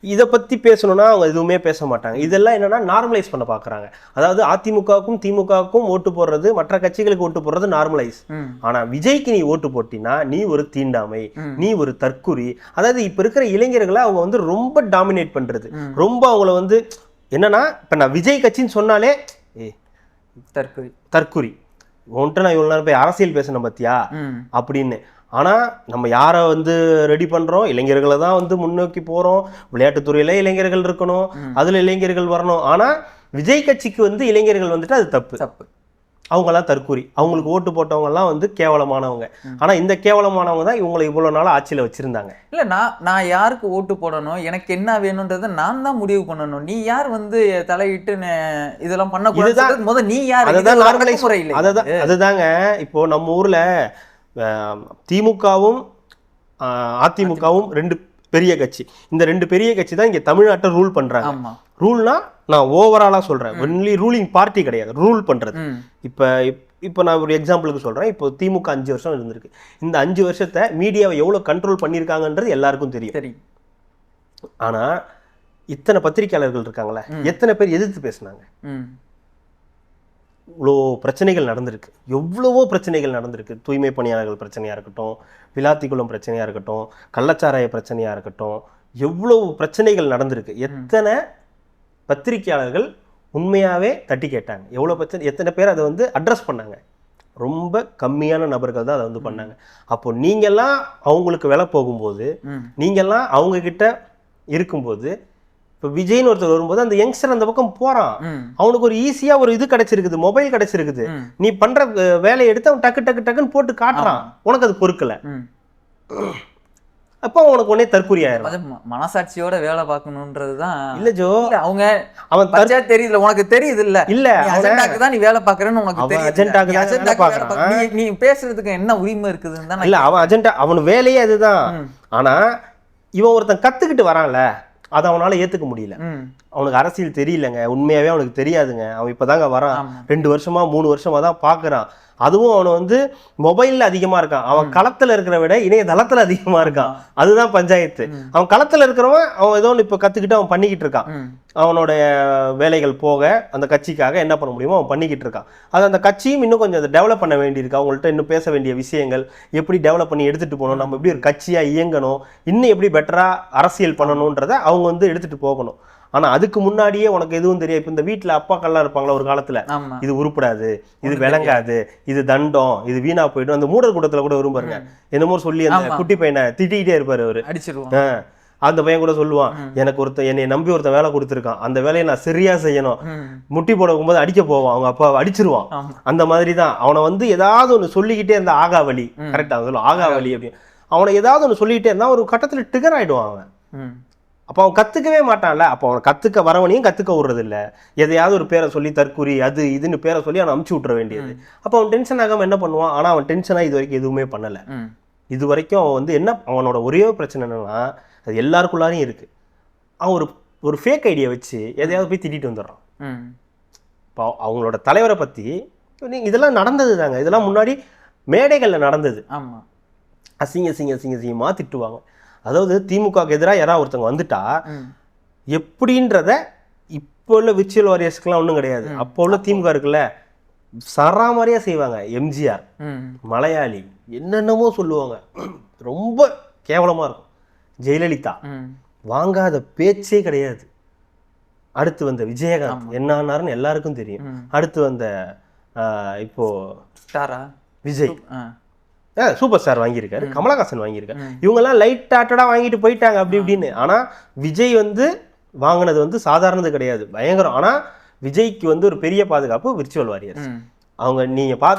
இதை பத்தி பேசணும்னா அவங்க எதுவுமே பேச மாட்டாங்க. இதெல்லாம் என்னன்னா நார்மலைஸ் பண்ண பாக்குறாங்க. அதாவது அதிமுகவுக்கும் திமுகவுக்கும் ஓட்டு போடுறது, மற்ற கட்சிகளுக்கு ஓட்டு போடுறது நார்மலைஸ். ஆனா விஜய்க்கு நீ ஓட்டு போட்டினா நீ ஒரு தீண்டாமை, நீ ஒரு தற்குறி. அதாவது இப்ப இருக்கிற இளைஞர்களை அவங்க வந்து ரொம்ப டாமினேட் பண்றது, ரொம்ப அவங்கள வந்து என்னன்னா, இப்ப நான் விஜய் கட்சின்னு சொன்னாலே தற்குறி தற்குறி உன்ட்டு நான் இவ்வளவு நேரம் போய் அரசியல் பேசணும் பத்தியா அப்படின்னு. ஆனா நம்ம யாரை வந்து ரெடி பண்றோம்? இளைஞர்களை தான் வந்து முன்னோக்கி போறோம். விளையாட்டுத்துறையில இளைஞர்கள் இருக்கணும், அதுல இளைஞர்கள் வரணும். ஆனா விஜய் கட்சிக்கு வந்து இளைஞர்கள் வந்துட்டு அது தப்பு தப்பு. அவங்கெல்லாம் தற்கூரி, அவங்களுக்கு ஓட்டு போட்டவங்க எல்லாம் வந்து கேவலமானவங்க. ஆனா இந்த கேவலமானவங்க தான் இவங்களை இவ்வளவு நாள் ஆட்சியில வச்சிருந்தாங்க. இல்ல, நான் யாருக்கு ஓட்டு போடணும், எனக்கு என்ன வேணும்ன்றத நான் தான் முடிவு பண்ணணும். நீ யார் வந்து தலையிட்டு இதெல்லாம் பண்ணக்கூடாது? முதல்ல நீ யார்? அதுதான் நார்மலைஸ் முறை இல்லை. அதுதாங்க இப்போ நம்ம ஊர்ல திமுகவும் அதிமுகவும் 2 பெரிய கட்சி. இந்த 2 பெரிய கட்சி தான் இங்க தமிழ்நாட்டை ரூல் பண்றாங்க. ரூல்னா நான் ஓவராலா சொல்றேன், ஒன்லி ரூலிங் பார்ட்டி கிடையாது, ரூல் பண்றது. இப்ப நான் ஒரு எக்ஸாம்பிளுக்கு சொல்றேன். இப்போ திமுக 5 வருஷம் இருந்திருக்கு. இந்த 5 வருஷத்தை மீடியாவை எவ்வளவு கண்ட்ரோல் பண்ணியிருக்காங்கன்றது எல்லாருக்கும் தெரியும். ஆனா இத்தனை பத்திரிகையாளர்கள் இருக்காங்களே, எத்தனை பேர் எதிர்த்து பேசினாங்க? இவ்வளோ பிரச்சனைகள் நடந்திருக்கு, எவ்வளவோ பிரச்சனைகள் நடந்திருக்கு. தூய்மை பணியாளர்கள் பிரச்சனையாக இருக்கட்டும், விளாத்திக்குளம் பிரச்சனையாக இருக்கட்டும், கள்ளச்சாராய பிரச்சனையாக இருக்கட்டும், எவ்வளவு பிரச்சனைகள் நடந்திருக்கு. எத்தனை பத்திரிக்கையாளர்கள் உண்மையாகவே தட்டி கேட்டாங்க. எவ்வளோ பிரச்சனை, எத்தனை பேர் அதை வந்து அட்ரஸ் பண்ணாங்க? ரொம்ப கம்மியான நபர்கள் தான் அதை வந்து பண்ணாங்க. அப்போ நீங்கள்லாம் அவங்களுக்கு விலை போகும்போது, நீங்கள்லாம் அவங்கக்கிட்ட இருக்கும்போது, இப்போ விஜய்னு ஒருத்தர் வரும்போது அந்த யங்ஸ்டர் அந்த பக்கம் போகிறான், அவனுக்கு ஒரு ஈஸியாக ஒரு இது கிடைச்சிருக்குது, மொபைல் கிடைச்சிருக்குது. நீ பண்ணுற வேலையை எடுத்து அவன் டக்கு டக்கு டக்குன்னு போட்டு காட்டுறான், உனக்கு அது பொறுக்கலை. அப்போ உனக்கு உடனே தற்கொலை ஆயிரும். அது மனசாட்சியோட வேலை பார்க்கணுன்றதுதான். இல்ல ஜோ, அவங்க அவன் தெரியல, உனக்கு தெரியுது இல்ல, இல்ல அஜெண்டாக்கு தான் நீ வேலை பார்க்கறன்னு உனக்கு தெரியும். அஜெண்டாக்கு தான் வேலை பார்க்கறான். நீ பேசுறதுக்கு என்ன உரிமை இருக்குதுன்னு தான். இல்ல, அவன் அஜெண்டா, அவன் வேலையே அதுதான். ஆனா இவன் ஒருத்தன் கத்துக்கிட்டு வரான்ல, அதை அவனால ஏத்துக்க முடியல. அவனுக்கு அரசியல் தெரியலங்க, உண்மையாவே அவனுக்கு தெரியாதுங்க. அவன் இப்பதாங்க வரான், 2 வருஷமா 3 வருஷமா தான் பாக்குறான். அதுவும் அவனை வந்து மொபைல்ல அதிகமா இருக்கான். அவன் களத்துல இருக்கிற விட இணையதளத்துல அதிகமா இருக்கான். அதுதான் பஞ்சாயத்து. அவன் களத்துல இருக்கிறவன் அவன் ஏதோ ஒன்று இப்ப கத்துக்கிட்டு அவன் பண்ணிக்கிட்டு இருக்கான். அவனோட வேலைகள் போக அந்த கட்சிக்காக என்ன பண்ண முடியுமோ அவன் பண்ணிக்கிட்டு இருக்கான். அது அந்த கட்சியும் இன்னும் கொஞ்சம் அதை டெவலப் பண்ண வேண்டியிருக்கு. அவங்கள்ட்ட இன்னும் பேச வேண்டிய விஷயங்கள், எப்படி டெவலப் பண்ணி எடுத்துட்டு போகணும், நம்ம எப்படி ஒரு கட்சியா இயங்கணும், இன்னும் எப்படி பெட்டரா அரசியல் பண்ணணும்ன்றதை அவங்க வந்து எடுத்துட்டு போகணும். ஆனா அதுக்கு முன்னாடியே உனக்கு எதுவும் தெரியாது. இப்ப இந்த வீட்டுல அப்பாக்கள்லாம் இருப்பாங்களா ஒரு காலத்துல, இது உருப்படாது, இது விளங்காது, இது தண்டம், இது வீணா போயிடும். அந்த மூடர் கூட்டத்துல கூட வரும் பாருங்க, என்னமோ சொல்லி அந்த குட்டி பையனை திட்டிக்கிட்டே இருப்பாரு அவரு. அந்த பையன் கூட சொல்லுவான், எனக்கு என்னை நம்பி ஒருத்தன் வேலை கொடுத்துருக்கான், அந்த வேலையை நான் சரியா செய்யணும். முட்டி போட போகும்போது அடிக்க போவான், அவங்க அப்பா அடிச்சிருவான். அந்த மாதிரி தான் அவனை வந்து ஏதாவது ஒண்ணு சொல்லிக்கிட்டே இருந்த ஆகாவலி, கரெக்டா சொல்லுவான் ஆகாவலி அப்படின்னு. அவனை ஏதாவது ஒண்ணு சொல்லிக்கிட்டே இருந்தா ஒரு கட்டத்துல ட்ரிகர் ஆயிடுவான் அவன். அப்போ அவன் கற்றுக்கவே மாட்டான்ல. அப்போ அவனை கற்றுக்க வரவனையும் கற்றுக்க விடுறது இல்லை. எதையாவது ஒரு பேரை சொல்லி தற்கூரி அது இதுன்னு பேரை சொல்லி அவனை அமுச்சு விட்டுற வேண்டியது. அப்போ அவன் டென்ஷன் ஆகாமல் என்ன பண்ணுவான்? ஆனால் அவன் டென்ஷனாக இது வரைக்கும் எதுவுமே பண்ணலை. இது வரைக்கும் அவன் வந்து என்ன, அவனோட ஒரே பிரச்சனை என்னன்னா, அது எல்லாருக்குள்ளாரையும் இருக்குது. அவன் ஒரு ஃபேக் ஐடியா வச்சு எதையாவது போய் திட்டிட்டு வந்துடுறான். இப்போ அவங்களோட தலைவரை பற்றி இதெல்லாம் நடந்தது தாங்க. இதெல்லாம் முன்னாடி மேடைகளில் நடந்தது. ஆமாம், அசிங்கமாக திட்டுவாங்க. அதாவது திமுகவுக்கு எதிராக யாராவது ஒருத்தவங்க வந்துட்டா எப்படின்றத இப்போ உள்ள விர்ச்சுவல் வாரியர்ஸ்க்குலாம் ஒன்றும் கிடையாது. அப்போ உள்ள திமுக இருக்குல்ல, சராமரியா செய்வாங்க. எம்ஜிஆர், மலையாளி, என்னென்னமோ சொல்லுவாங்க, ரொம்ப கேவலமாக இருக்கும். ஜெயலலிதா வாங்காத பேச்சே கிடையாது. அடுத்து வந்த விஜயகாந்த் என்ன ஆனாருன்னு எல்லாருக்கும் தெரியும். அடுத்து வந்த இப்போ விஜய் சூப்பர் ஸ்டார் வாங்கியிருக்காரு, கமலஹாசன் வாங்கியிருக்காரு. இவங்கெல்லாம் லைட் ஹார்ட்டடா வாங்கிட்டு போயிட்டாங்க அப்படி இப்படின்னு. ஆனா விஜய் வந்து வாங்கினது வந்து சாதாரணது கிடையாது, பயங்கரம். ஆனா விஜய்க்கு வந்து ஒரு பெரிய பாதுகாப்பு விர்ச்சுவல் வாரியர்ஸ். அவங்க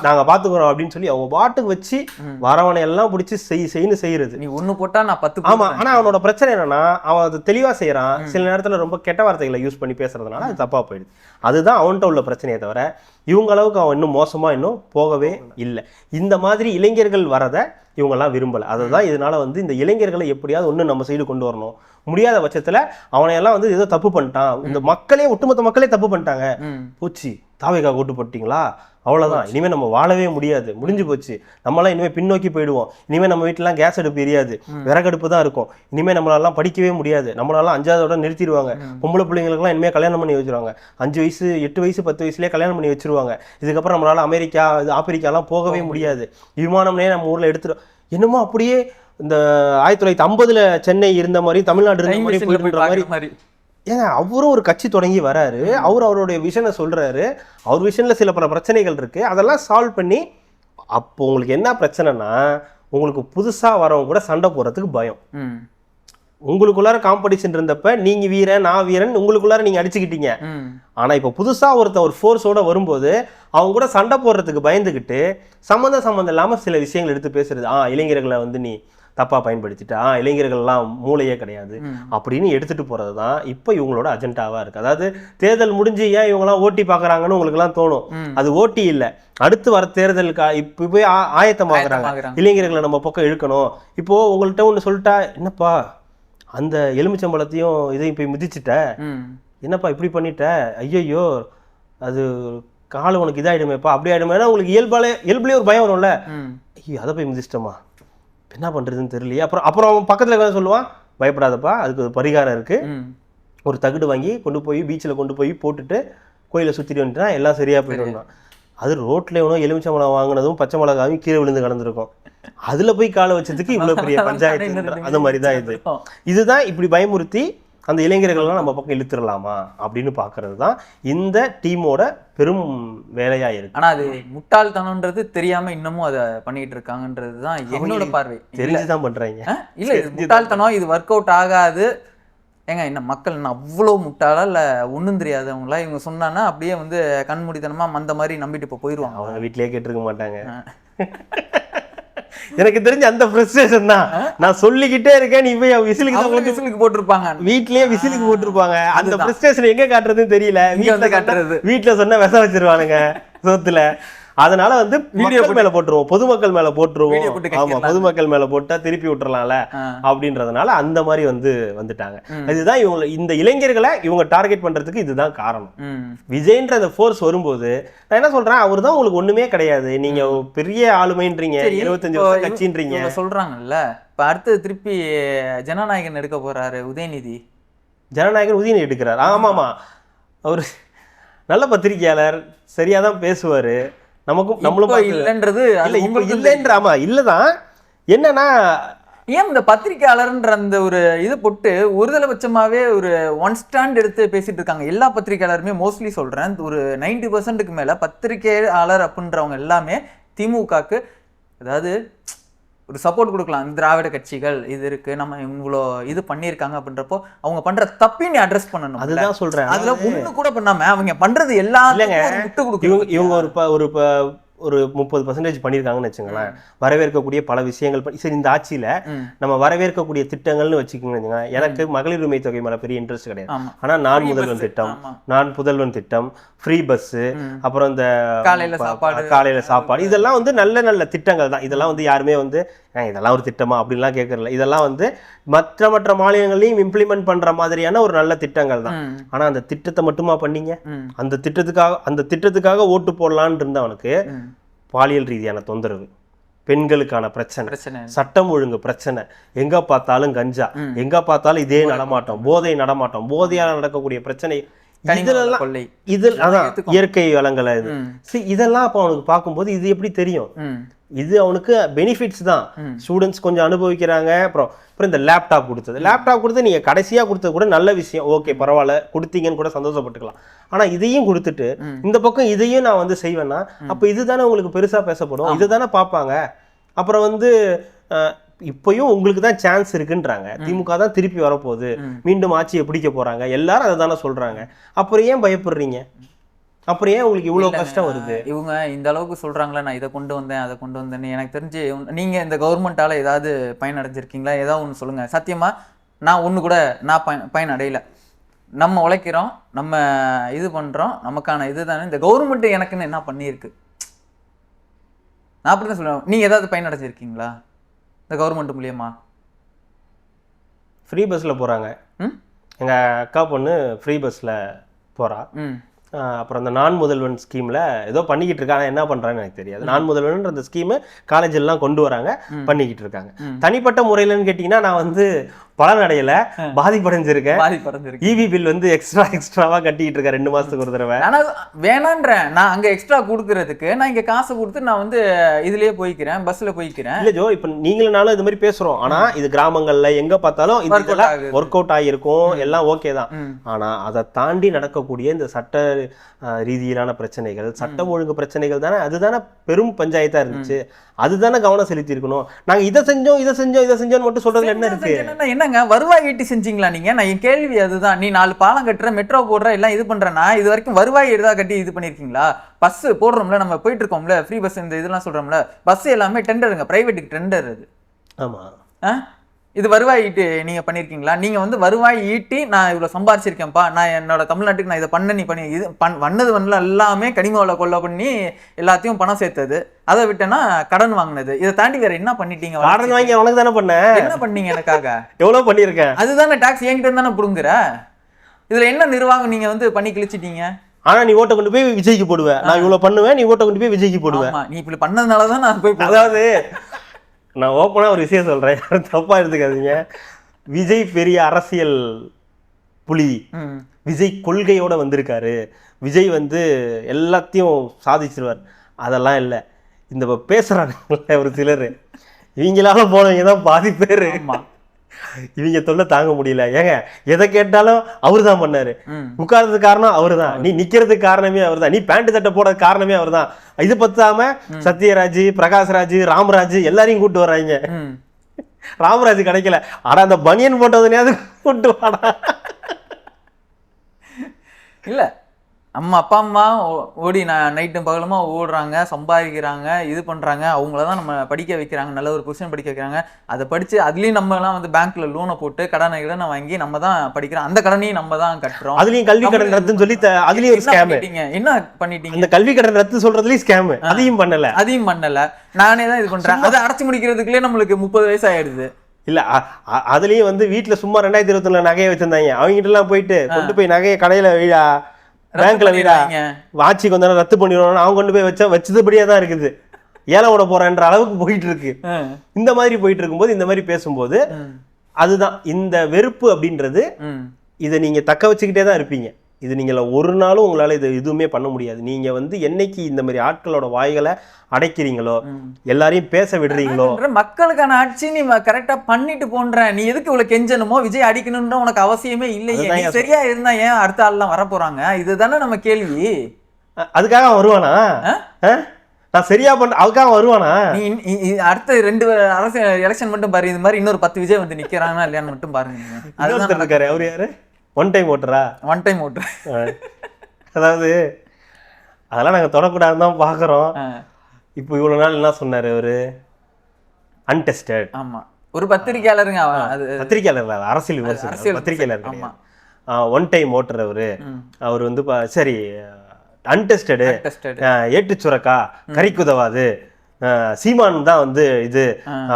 நாங்க பாத்துக்கிறோம் அப்படின்னு சொல்லி அவங்க பாட்டுக்கு வச்சு வரவனை எல்லாம் பிடிச்சி செய்யு செய்யறது. நீ ஒண்ணு போட்டா நான் 10. ஆமா, ஆனா அவனோட பிரச்சனை என்னன்னா, அவன் அதை தெளிவா செய்யறான். சில நேரத்துல ரொம்ப கெட்ட வார்த்தைகளை யூஸ் பண்ணி பேசுறதுனால அது தப்பா போயிடுது. அதுதான் அவன்கிட்ட உள்ள பிரச்சனையை தவிர இவங்க அளவுக்கு அவன் இன்னும் மோசமா இன்னும் போகவே இல்லை. இந்த மாதிரி இளைஞர்கள் வரத இவங்கெல்லாம் விரும்பலை. அதுதான் இதனால வந்து இந்த இளைஞர்களை எப்படியாவது ஒன்று நம்ம சைடு கொண்டு வரணும். முடியாத பட்சத்துல அவனையெல்லாம் வந்து ஏதோ தப்பு பண்ணிட்டான், இந்த மக்களே ஒட்டுமொத்த மக்களே தப்பு பண்ணிட்டாங்க, போச்சு தாவேகா ஓட்டு போட்டீங்களா, அவ்வளோதான், இனிமேல் நம்ம வாழவே முடியாது, முடிஞ்சு போச்சு, நம்மளாம் இனிமேல் பின்னோக்கி போயிடுவோம், இனிமேல் நம்ம வீட்டிலாம் கேஸ் அடுப்பு எரியாது, விறகடுப்பு தான் இருக்கும், இனிமேல் நம்மளாலாம் படிக்கவே முடியாது, நம்மளாலாம் 5ஆவதோட நிறுத்திடுவாங்க, பொம்பளை பிள்ளைங்களுக்குலாம் இனிமேல் கல்யாணம் பண்ணி வச்சுருவாங்க, 5 வயசு 8 வயசு 10 வயசுலேயே கல்யாணம் பண்ணி வச்சுருவாங்க. இதுக்கப்புறம் நம்மளால் அமெரிக்கா ஆப்பிரிக்காலாம் போகவே முடியாது, விமானம்னே நம்ம ஊரில் எடுத்துடும். என்னமோ அப்படியே இந்த 1950ல் சென்னை இருந்த மாதிரி தமிழ்நாடு இருந்த மாதிரி போயிடுற மாதிரி. ஏங்க அவரும் ஒரு கட்சி தொடங்கி வராரு, அவருடைய விஷனை சொல்றாரு, அவர் விஷன்ல சில பல பிரச்சனைகள் இருக்கு, அதெல்லாம் சால்வ் பண்ணி. அப்போ உங்களுக்கு என்ன பிரச்சனைனா, உங்களுக்கு புதுசா வரவங்க கூட சண்டை போடுறதுக்கு பயம். உங்களுக்குள்ளார காம்படிஷன் இருந்தப்ப நீங்க வீரன் நான் வீரன் உங்களுக்குள்ளார நீங்க அடிச்சுக்கிட்டீங்க. ஆனா இப்ப புதுசா ஒரு ஃபோர்ஸோட வரும்போது அவங்க கூட சண்டை போடுறதுக்கு பயந்துகிட்டு சம்மந்தம் இல்லாம சில விஷயங்கள் எடுத்து பேசுறது. இளைஞர்களை வந்து நீ தப்பா பயன்படுத்திட்டா, இளைஞர்கள்லாம் மூளையே கிடையாது அப்படின்னு எடுத்துட்டு போறதுதான் இப்ப இவங்களோட அஜெண்டாவா இருக்கு. அதாவது தேர்தல் முடிஞ்சு ஏன் இவங்கெல்லாம் ஓட்டி பாக்குறாங்கன்னு உங்களுக்கு எல்லாம் தோணும், அது ஓட்டி இல்ல, அடுத்து வர தேர்தலுக்கு இப்ப போய் ஆயத்தமாகறாங்க, இளைஞர்களை நம்ம பக்கம் இழுக்கணும். இப்போ உங்கள்கிட்ட ஒண்ணு சொல்லிட்டா, என்னப்பா அந்த எலுமிச்சம்பழத்தையும் இதையும் போய் மிதிச்சுட்ட, என்னப்பா இப்படி பண்ணிட்ட, ஐயோ அது காலம் உனக்கு இதாயிடுமேப்பா அப்படி ஆயிடுமே, உங்களுக்கு இயல்புலேயே ஒரு பயம் வரும்ல, ஐயோ அதை போய் மிதிச்சிட்டோமா என்ன பண்றதுன்னு தெரியலையே. அப்புறம் அவன் பக்கத்துல சொல்லுவான், பயப்படாதப்பா அதுக்கு ஒரு பரிகாரம் இருக்கு, ஒரு தகுடு வாங்கி கொண்டு போய் பீச்சில் கொண்டு போய் போட்டுட்டு கோயிலை சுற்றிட்டு வந்துட்டா எல்லாம் சரியா போயிடும். அது ரோட்ல எவனோ எலுமிச்சம்பழம் வாங்கினதும் பச்சை மிளகாயும் கீழே விழுந்து கிடந்திருக்கும், அதுல போய் காலை வச்சதுக்கு இவ்வளவு பெரிய பஞ்சாயத்து. அந்த மாதிரிதான் இதுதான் இப்படி பயமுறுத்தி அந்த இளைஞர்கள்லாம் நம்ம பக்கம் இழுத்துடலாமா அப்படின்னு பார்க்கறது தான் இந்த டீமோட பெரும் வேலையா இருக்கு. ஆனா அது முட்டாள்தனம்ன்றது தெரியாம இன்னமும் அதை பண்ணிட்டு இருக்காங்கன்றது தான் என்னோட பார்வை. தெரிஞ்சுதான் பண்றாங்க. இல்ல இது முட்டாள்தனம், இது ஒர்க் அவுட் ஆகாது. ஏங்க என்ன மக்கள் என்ன அவ்வளோ முட்டாளா இல்லை ஒன்றும் தெரியாதவங்களா? இவங்க சொன்னான்னா அப்படியே வந்து கண்மூடித்தனமா அந்த மாதிரி நம்பிட்டு இப்போ போயிடுவாங்க. அவங்க வீட்லயே கேட்டிருக்க மாட்டாங்க. எனக்கு தெரிஞ்ச அந்த ஃப்ரஸ்ட்ரேஷன் தான். நான் சொல்லிக்கிட்டே இருக்கேன், நீ போய் விசிலுக்கு போட்டிருப்பாங்க, வீட்லயே விசிலுக்கு போட்டிருப்பாங்க. அந்த ஃப்ரஸ்ட்ரேஷன் எங்க காட்டுறதுன்னு தெரியல. வீட்டுல காட்டுறது, வீட்டுல சொன்னா விஷ வச்சிருவானுங்க சோத்துல. அதனால வந்து மக்கள் மேல போட்டுருவோம், பொதுமக்கள் மேல போட்டுருவோம். ஆமா, பொதுமக்கள் மேல போட்டா திருப்பி விட்டுறலாம்ல அப்படின்றதுனால அந்த மாதிரி வந்துட்டாங்க. இதுதான் இவங்க இந்த இளைஞர்களை இவங்க டார்கெட் பண்றதுக்கு இதுதான் காரணம். விஜய்ன்ற அந்த ஃபோர்ஸ் வரும்போது நான் என்ன சொல்றேன், அவர் தான் உங்களுக்கு ஒண்ணுமே கிடையாது, நீங்க பெரிய ஆளுமைன்றீங்க, 25 வருஷம் கட்சின்றீங்க சொல்றாங்கல்ல. இப்ப அடுத்து திருப்பி ஜனநாயகன் எடுக்க போறாரு உதயநிதி. ஜனநாயகன் உதயநிதி எடுக்கிறார். ஆமாமா, அவரு நல்ல பத்திரிகையாளர், சரியாதான் பேசுவாரு. நமக்கும் நம்மளும் இல்லைன்றது இல்லைன்றாமா இல்லதான். என்னன்னா ஏன் இந்த பத்திரிகையாளர்ன்ற அந்த ஒரு இது போட்டு ஒருதலை பட்சமாவே ஒரு ஒன் ஸ்டாண்ட் எடுத்து பேசிட்டு இருக்காங்க எல்லா பத்திரிகையாளருமே. மோஸ்ட்லி சொல்றேன், ஒரு 90% மேல பத்திரிகையாளர் அப்படின்றவங்க எல்லாமே திமுகக்கு அதாவது ஒரு சப்போர்ட் கொடுக்கலாம். திராவிட கட்சிகள் இது இருக்கு, நம்ம இவ்வளோ இது பண்ணியிருக்காங்க அப்படின்றப்போ அவங்க பண்ற தப்பின்னு அட்ரஸ் பண்ணணும். அதுதான் சொல்றேன். அதுல ஒண்ணு கூட பண்ணாம அவங்க பண்றது எல்லாம் விட்டு கொடுக்கணும். இவங்க ஒரு 30% பண்ணியிருக்காங்கன்னு வச்சுங்களேன். வரவேற்கக்கூடிய பல விஷயங்கள் சரி, இந்த ஆட்சியில நம்ம வரவேற்கக்கூடிய திட்டங்கள்னு வச்சுக்கோங்க. எனக்கு மகளிர் உரிமை தொகை மேல பெரிய இன்ட்ரெஸ்ட் கிடையாது. ஆனா நான் புதல்வன் திட்டம், ஃப்ரீ பஸ், அப்புறம் இந்த காலையில சாப்பாடு, இதெல்லாம் வந்து நல்ல நல்ல திட்டங்கள் தான். இதெல்லாம் வந்து யாருமே வந்து இதெல்லாம் ஒரு திட்டமா அப்படின்லாம் கேட்கறல. இதெல்லாம் வந்து மற்ற மாநிலங்களையும் இம்ப்ளிமெண்ட் பண்ற மாதிரியான ஒரு நல்ல திட்டங்கள் தான். ஆனா அந்த திட்டத்தை மட்டுமா பண்ணீங்க? அந்த திட்டத்துக்காக ஓட்டு போடலான்னு இருந்தவனுக்கு பாலியல் ரீதியான தொந்தரவு, பெண்களுக்கான பிரச்சனை, சட்டம் ஒழுங்கு பிரச்சனை, எங்க பார்த்தாலும் கஞ்சா, எங்க பார்த்தாலும் இதே நடமாட்டம், போதையால நடக்கக்கூடிய பிரச்சனை, இயற்கை வளங்களை இதெல்லாம் அப்ப அவனுக்கு பார்க்கும்போது இது எப்படி தெரியும்? இது அவனுக்கு பெனிஃபிட்ஸ் தான். ஸ்டூடெண்ட்ஸ் கொஞ்சம் அனுபவிக்கிறாங்க. அப்புறம் இந்த லேப்டாப் கொடுத்து நீங்க கடைசியா கொடுத்தது கூட நல்ல விஷயம், ஓகே பரவாயில்ல கொடுத்தீங்கன்னு கூட சந்தோஷப்பட்டுக்கலாம். ஆனா இதையும் கொடுத்துட்டு இந்த பக்கம் இதையும் நான் வந்து செய்வேன்னா அப்ப இதுதானே உங்களுக்கு பெருசா பேசப்படும், இதுதானே பார்ப்பாங்க. அப்புறம் வந்து இப்பயும் உங்களுக்கு தான் சான்ஸ் இருக்குன்றாங்க. திமுக தான் திருப்பி வரப்போகுது, மீண்டும் ஆட்சியை பிடிக்க போறாங்க, எல்லாரும் அதை தானே சொல்றாங்க. அப்புறம் ஏன் பயப்படுறீங்க? அப்புறம் ஏன் உங்களுக்கு இவ்வளவு கஷ்டம் வருது? இவங்க இந்த அளவுக்கு சொல்றாங்களா, நான் இதை கொண்டு வந்தேன் அதை கொண்டு வந்தேன்னு. எனக்கு தெரிஞ்சு நீங்க இந்த கவர்மெண்டால ஏதாவது பயனடைஞ்சிருக்கீங்களா? ஏதாவது ஒன்று சொல்லுங்க. சத்தியமா நான் ஒன்று கூட நான் பயனடையல. நம்ம உழைக்கிறோம், நம்ம இது பண்றோம், நமக்கான இதுதானே இந்த கவர்மெண்ட் எனக்குன்னு என்ன பண்ணியிருக்கு, நான் அப்படிதான் சொல்லுவேன். நீங்க ஏதாவது பயனடைஞ்சிருக்கீங்களா இந்த கவர்மெண்ட் மூலியமா? ஃப்ரீ பஸ்ல போறாங்க. எங்க அக்கா பொண்ணு ஃப்ரீ பஸ்ல போறா. அப்புறம் அந்த நான் முதல்வன் ஸ்கீம்ல ஏதோ பண்ணிக்கிட்டு இருக்காங்க. என்ன பண்றான்னு எனக்கு தெரியாது. நான் முதல்வன் அந்த ஸ்கீம் காலேஜ் எல்லாம் கொண்டு வராங்க, பண்ணிக்கிட்டு இருக்காங்க. தனிப்பட்ட முறையிலன்னு கேட்டீங்கன்னா நான் வந்து பலனடையல, பாதிப்படைஞ்சிருக்கேன். இவி பில் வந்து எக்ஸ்ட்ராவா கட்டிட்டு இருக்கேன் 2 மாசத்துக்கு ஒரு தடவை. ஆனா வேணான்றேன், நான் அங்க எக்ஸ்ட்ரா கொடுக்கறதுக்கு நான் இங்க காசு கொடுத்து நான் வந்து இதுலயே போய்க்கிறேன், பஸ்ல போய்க்கிறேன். இல்ல ஜோ, இப்ப நீங்களும் இது மாதிரி பேசுறோம். ஆனா இது கிராமங்கள்ல எங்க பார்த்தாலும் இதெல்லாம் ஒர்க் அவுட் ஆகிருக்கும், எல்லாம் ஓகே தான். ஆனா அதை தாண்டி நடக்கக்கூடிய இந்த சட்ட ரீதியிலான பிரச்சனைகள், சட்டம் ஒழுங்கு பிரச்சனைகள் தானே, அதுதானே பெரும் பஞ்சாயத்தா இருந்துச்சு. அதுதானே கவனம் செலுத்தி இருக்கணும். நாங்க இதை செஞ்சோம் மட்டும் சொல்றதுல என்ன இருக்கு? என்னங்க வருவாய் ஈட்டி செஞ்சீங்களா நீங்க? நான் என் கேள்வி அதுதான். நீ 4 பாலம் கட்டுற, மெட்ரோ போடுற, எல்லாம் இது பண்றேன்னா இது வரைக்கும் வருவாய் எதா கட்டி இது பண்ணிருக்கீங்களா? பஸ் போடுறோம்ல, நம்ம போயிட்டு இருக்கோம்ல, ஃப்ரீ பஸ் இந்த இதெல்லாம் சொல்றோம்ல, பஸ் எல்லாமே டெண்டருங்க, பிரைவேட்டுக்கு டெண்டர் அது. ஆமா, இது வருவாய் ஈட்டு நீங்க பண்ணிருக்கீங்களா? நீங்க வந்து வருவாய் ஈட்டி நான் இவ்வளவு சம்பாரிச்சிருக்கேன்ப்பா, நான் என்னோட தமிழ்நாட்டுக்கு நான் இதை பண்ண, நீ பண்ணி இது பண்ணது எல்லாமே கனிமாவில் கொள்ள பண்ணி எல்லாத்தையும் பணம் சேர்த்தது. அதை விட்டேன்னா கடன் வாங்கினது. இதை தாண்டி வேற என்ன பண்ணிட்டீங்க? கடன் வாங்கி உனக்கு தானே பண்ண, என்ன பண்ணீங்க எனக்காக? எவ்வளவு பண்ணிருக்கேன்? அதுதானே டாக்ஸ் என்கிட்ட தானே புடுங்குற. இதுல என்ன நிர்வாகம் நீங்க வந்து பண்ணி கிழிச்சிட்டீங்க? ஆனா நீ ஓட்ட கொண்டு போய் விஜய்க்கு போடுவேன், நான் இவ்வளவு பண்ணுவேன், நீ ஓட்ட கொண்டு போய் விஜய்க்கு போடுவேன். நீ இப்படி பண்ணதுனாலதான் நான் போய், அதாவது நான் ஓப்பனா ஒரு விஷயம் சொல்றேன், யாரும் தப்பா எடுத்துக்காதீங்க. விஜய் பெரிய அரசியல் புலி, விஜய் கொள்கையோட வந்திருக்காரு, விஜய் வந்து எல்லாத்தையும் சாதிச்சிருவார், அதெல்லாம் இல்லை. இந்த பேசுறாங்க ஒரு சிலர், இவங்களால போனவங்க தான் பாதி பேரு. இவங்க தொல்லை தாங்க முடியல. ஏங்க எதை கேட்டாலும் அவரு தான் பண்ணாரு, உட்கார்றதுக்கு காரணம் அவரு தான், நீ நிக்கிறதுக்கு காரணமே அவர் தான், நீ பேண்ட் சட்டை போட காரணமே அவர் தான். இது பத்தாம சத்யராஜ், பிரகாஷ்ராஜ், ராமராஜ் எல்லாரையும் கூட்டு வர்றாங்க. ராமராஜ் கிடைக்கல, ஆனா அந்த பனியன் போட்டதுனையாவது கூட்டு வாடா. இல்ல நம்ம அப்பா அம்மா ஓடி நைட்டும் பகலுமா ஓடுறாங்க, சம்பாதிக்கிறாங்க, இது பண்றாங்க, அவங்களதான் நம்ம படிக்க வைக்கிறாங்க, நல்ல ஒரு பொசிஷன் படிக்க வைக்கிறாங்க. அதை படிச்சு அதுலயும் நம்ம எல்லாம் வந்து பேங்க்ல லோனை போட்டு கடனை வாங்கி நம்ம தான் படிக்கிறோம், அந்த கடனையும் நம்ம தான் கட்டுறோம். அதுலயும் கல்வி கடன் ரத்துன்னு சொல்லி அதுலயும் ஒரு ஸ்கேம். என்ன பண்ணிட்டீங்க? அந்த கல்வி கடன் ரத்து சொல்றதுலயும் ஸ்கேம். அதையும் பண்ணல, நானே தான் இது பண்றேன். அதை அடைச்சு முடிக்கிறதுக்குள்ளே நம்மளுக்கு 30 வயசு ஆயிடுது. இல்ல அதுலயும் வந்து வீட்டுல சும்மா 2021 நகையை வச்சிருந்தாங்க, அவங்க கிட்ட எல்லாம் போயிட்டு கொண்டு போய் நகையை கடையில வீடா, பேங்க்ல வீடா, வாட்சி கொஞ்ச நேரம் ரத்து பண்ணிடுவாங்க, அவங்க கொண்டு போய் வச்சதுபடியா தான் இருக்குது, ஏலம் விட போறேன்ற அளவுக்கு போயிட்டு இருக்கு. இந்த மாதிரி போயிட்டு இருக்கும்போது இந்த மாதிரி பேசும்போது அதுதான் இந்த வெறுப்பு அப்படின்றது. இதை நீங்க தக்க வச்சுக்கிட்டே தான் இருப்பீங்க. இது நீங்கள ஒரு நாளும் உங்களால இது எதுவுமே பண்ண முடியாது. நீங்க வந்து என்னைக்கு இந்த மாதிரி ஆட்களோட வாய்களை அடைக்கிறீங்களோ, எல்லாரையும் பேச விடுறீங்களோ, மக்களுக்கான ஆட்சி நீ கரெக்டா பண்ணிட்டு போன்ற, நீ எதுக்கு இவ்வளவு கெஞ்சணுமோ, விஜய் அடிக்கணும்னு உனக்கு அவசியமே இல்லையே, சரியா இருந்தா ஏன் அடுத்த ஆள்லாம் வர போறாங்க? இதுதானே நம்ம கேள்வி. அதுக்காக வருவானா? நான் சரியா பண்ண அதுக்காக வருவானா? நீ அடுத்த 2 அரசியல் எலெக்ஷன் மட்டும் பாரு, இது மாதிரி இன்னொரு 10 விஜய் வந்து நிக்கிறானா இல்லையான்னு மட்டும் பாருங்க. அதுதான் இருக்காரு. அவரு யாரு? ஒன் டைம் ஓட்டரா? அதாவது அதெல்லாம் நாங்க தொடக்கூடாதுன்னு தான் பாக்குறோம். இப்போ இவ்வளவு நாள் என்ன சொன்னாரு அவரு? அன்டெஸ்டட். ஆமா, ஒரு பத்திரிகையாளருங்க. பத்திரிகையாளர், அரசியல் விமர்சகர், பத்திரிகையாளர் கிடையாது. ஒன் டைம் ஓட்டர் அவரு. அவர் வந்து சரி அன்டெஸ்டடு, ஏட்டு சுரக்கா, கறிக்குதவாது, சீமான் தான் வந்து இது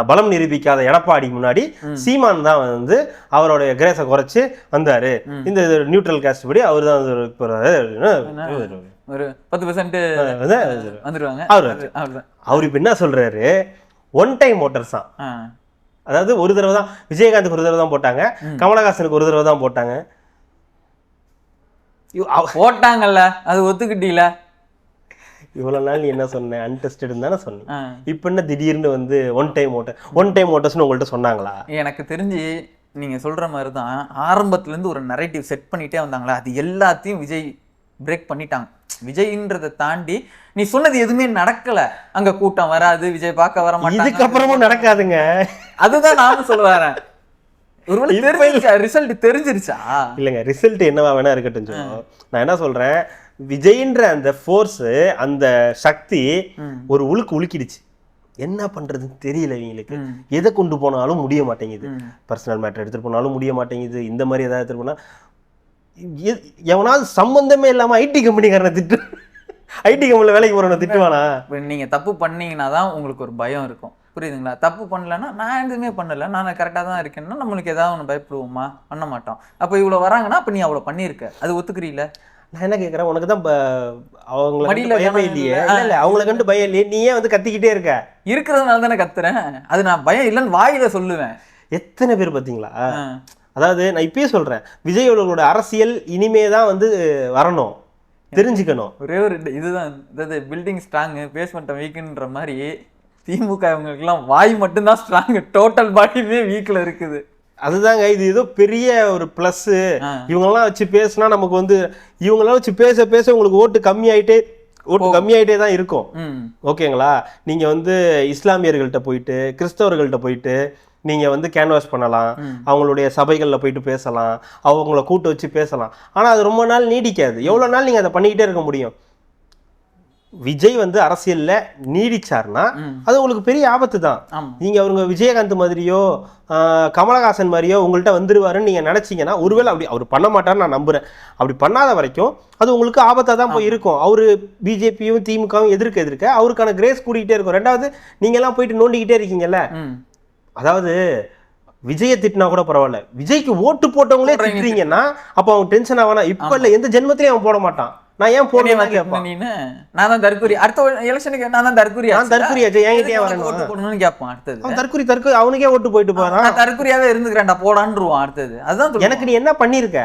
பலம் நிரூபிக்காத எடப்பாடி முன்னாடி சீமான் தான் வந்து அவருடைய கிரேஸை குறைச்சு வந்தாரு, இந்த நியூட்ரல் காஸ்ட் படி அவர் தான் ஒரு 10% வந்துருவாங்க. அவர் இப்ப என்ன சொல்றாரு? ஒன் டைம் ஓட்டர்ஸ் தான். அதாவது ஒரு தடவை தான் விஜயகாந்துக்கு ஒரு தடவை தான் போட்டாங்க, கமலஹாசனுக்கு ஒரு தடவை தான் போட்டாங்க. போட்டாங்கல்ல, அது ஒத்துக்கிட்டீல. இவ்வளவு நாள் நீ என்ன சொன்ன? அன்டெஸ்டட் தானே சொன்னேன். இப்ப என்ன திடீர்னு வந்து ஒன் டைம் ஓட்டர்ஸ்னு உங்கள்கிட்ட சொன்னாங்களா? எனக்கு தெரிஞ்சு நீங்க சொல்ற மாதிரி தான் ஆரம்பத்துல இருந்து ஒரு நரேட்டிவ் செட் பண்ணிட்டே வந்தாங்களா, அது எல்லாத்தையும் விஜய் பிரேக் பண்ணிட்டாங்க. விஜய்ன்றதை தாண்டி நீ சொன்னது எதுவுமே நடக்கல. அங்க கூட்டம் வராது, விஜய் பார்க்க வர மாட்டாங்க, இதுக்கப்புறமும் நடக்காதுங்க. அதுதான் நானும் சொல்ல வரேன். ரிசல்ட் தெரிஞ்சிருச்சா? இல்லைங்க, ரிசல்ட் என்னவா வேணா இருக்கட்டும். நான் என்ன சொல்றேன், விஜய்ன்ற அந்த ஃபோர்ஸ், அந்த சக்தி ஒரு உலுக்கிடுச்சு. என்ன பண்றதுன்னு தெரியல இவங்களுக்கு. எதை கொண்டு போனாலும் முடிய மாட்டேங்குது. பர்சனல் மேட்டர் எடுத்துட்டு போனாலும் முடிய மாட்டேங்குது. இந்த மாதிரி ஏதாவது எடுத்துட்டு போனா எவனாவது சம்பந்தமே இல்லாம ஐடி கம்பெனிக்காரனை திட்டு, ஐடி கம்பெனில வேலைக்கு போறவனை திட்டுவானா? நீங்க தப்பு பண்ணீங்கன்னா தான் உங்களுக்கு ஒரு பயம் இருக்கும், புரியுதுங்களா? தப்பு பண்ணலன்னா நான் எதுவுமே பண்ணல, நான் கரெக்டாக தான் இருக்கேன்னா நம்மளுக்கு ஏதாவது ஒன்று பயப்படுவோமா? பண்ண மாட்டோம். அப்போ இவ்வளோ வராங்கன்னா அப்போ நீ அவ்வளோ பண்ணியிருக்க, அது ஒத்துக்கிறீல? நான் என்ன கேட்குறேன், உனக்கு தான் அவங்கள பயமே இல்லையே? இல்லை, அவங்கள கண்டு பயம் இல்லையே, நீ ஏன் வந்து கத்திக்கிட்டே இருக்க? இருக்கிறதுனால தானே கத்துறேன். அது நான் பயம் இல்லைன்னு வாயில சொல்லுவேன். எத்தனை பேர் பார்த்தீங்களா? அதாவது நான் இப்பயே சொல்றேன், விஜய் அவர்களோட அரசியல் இனிமே தான் வந்து வரணும், தெரிஞ்சுக்கணும். ஒரே ஒரு இதுதான், அதாவது பில்டிங் ஸ்ட்ராங்கு, பேஸ்மெண்ட் வீக்குன்ற மாதிரி திமுக இவங்களுக்குலாம் வாய் மட்டும்தான் ஸ்ட்ராங், டோட்டல் பாடியுமே வீக்ல இருக்குது. அதுதாங்க, இது ஏதோ பெரிய ஒரு பிளஸ். இவங்கெல்லாம் வச்சு பேசினா நமக்கு வந்து, இவங்கெல்லாம் வச்சு பேச பேச உங்களுக்கு ஓட்டு கம்மியாயிட்டே தான் இருக்கும். ஓகேங்களா? நீங்க வந்து இஸ்லாமியர்கள்ட்ட போயிட்டு, கிறிஸ்தவர்கள்ட்ட போயிட்டு நீங்க வந்து கேன்வாஸ் பண்ணலாம், அவங்களுடைய சபைகள்ல போயிட்டு பேசலாம், அவங்கள கூட்டு வச்சு பேசலாம். ஆனா அது ரொம்ப நாள் நீடிக்காது. எவ்வளவு நாள் நீங்க அதை பண்ணிக்கிட்டே இருக்க முடியும்? விஜய் வந்து அரசியல்ல நீடிச்சார்னா அது உங்களுக்கு பெரிய ஆபத்து தான். நீங்க அவங்க விஜயகாந்த் மாதிரியோ கமலஹாசன் மாதிரியோ உங்கள்கிட்ட வந்துருவாருன்னு நீங்க நினைச்சீங்கன்னா, ஒருவேளை அப்படி அவர் பண்ண மாட்டாருன்னு நான் நம்புறேன். அப்படி பண்ணாத வரைக்கும் அது உங்களுக்கு ஆபத்தா தான் போய் இருக்கும். அவரு பிஜேபியும் திமுகவும் எதிர்க்க அவருக்கான கிரேஸ் கூடிக்கிட்டே இருக்கும். ரெண்டாவது, நீங்க எல்லாம் போயிட்டு நோண்டிக்கிட்டே இருக்கீங்கல்ல. அதாவது விஜயை திட்டினா கூட பரவாயில்ல, விஜய்க்கு ஓட்டு போட்டவங்களே திட்டுறீங்கன்னா அப்ப அவங்க டென்ஷன் ஆவானா? இப்ப இல்ல, எந்த ஜென்மத்திலையும் அவன் போட மாட்டான். நான் ஏன் போடுவேன்? நான் தான் தற்கொலை, அடுத்த எலெக்ஷனுக்கு நான் தான் தற்கொலை, நான் தற்கொலையாச்சு, என்கிட்டயே வரணும் போடணும்னு கேட்பான். அடுத்தது அவன் தற்கொலை அவனுக்கே ஓட்டு போயிட்டு போறான். நான் தற்கொலையாவே இருந்துக்கிறேன்டா போடான்ருவான். அடுத்தது அதுதான், எனக்கு நீ என்ன பண்ணிருக்க?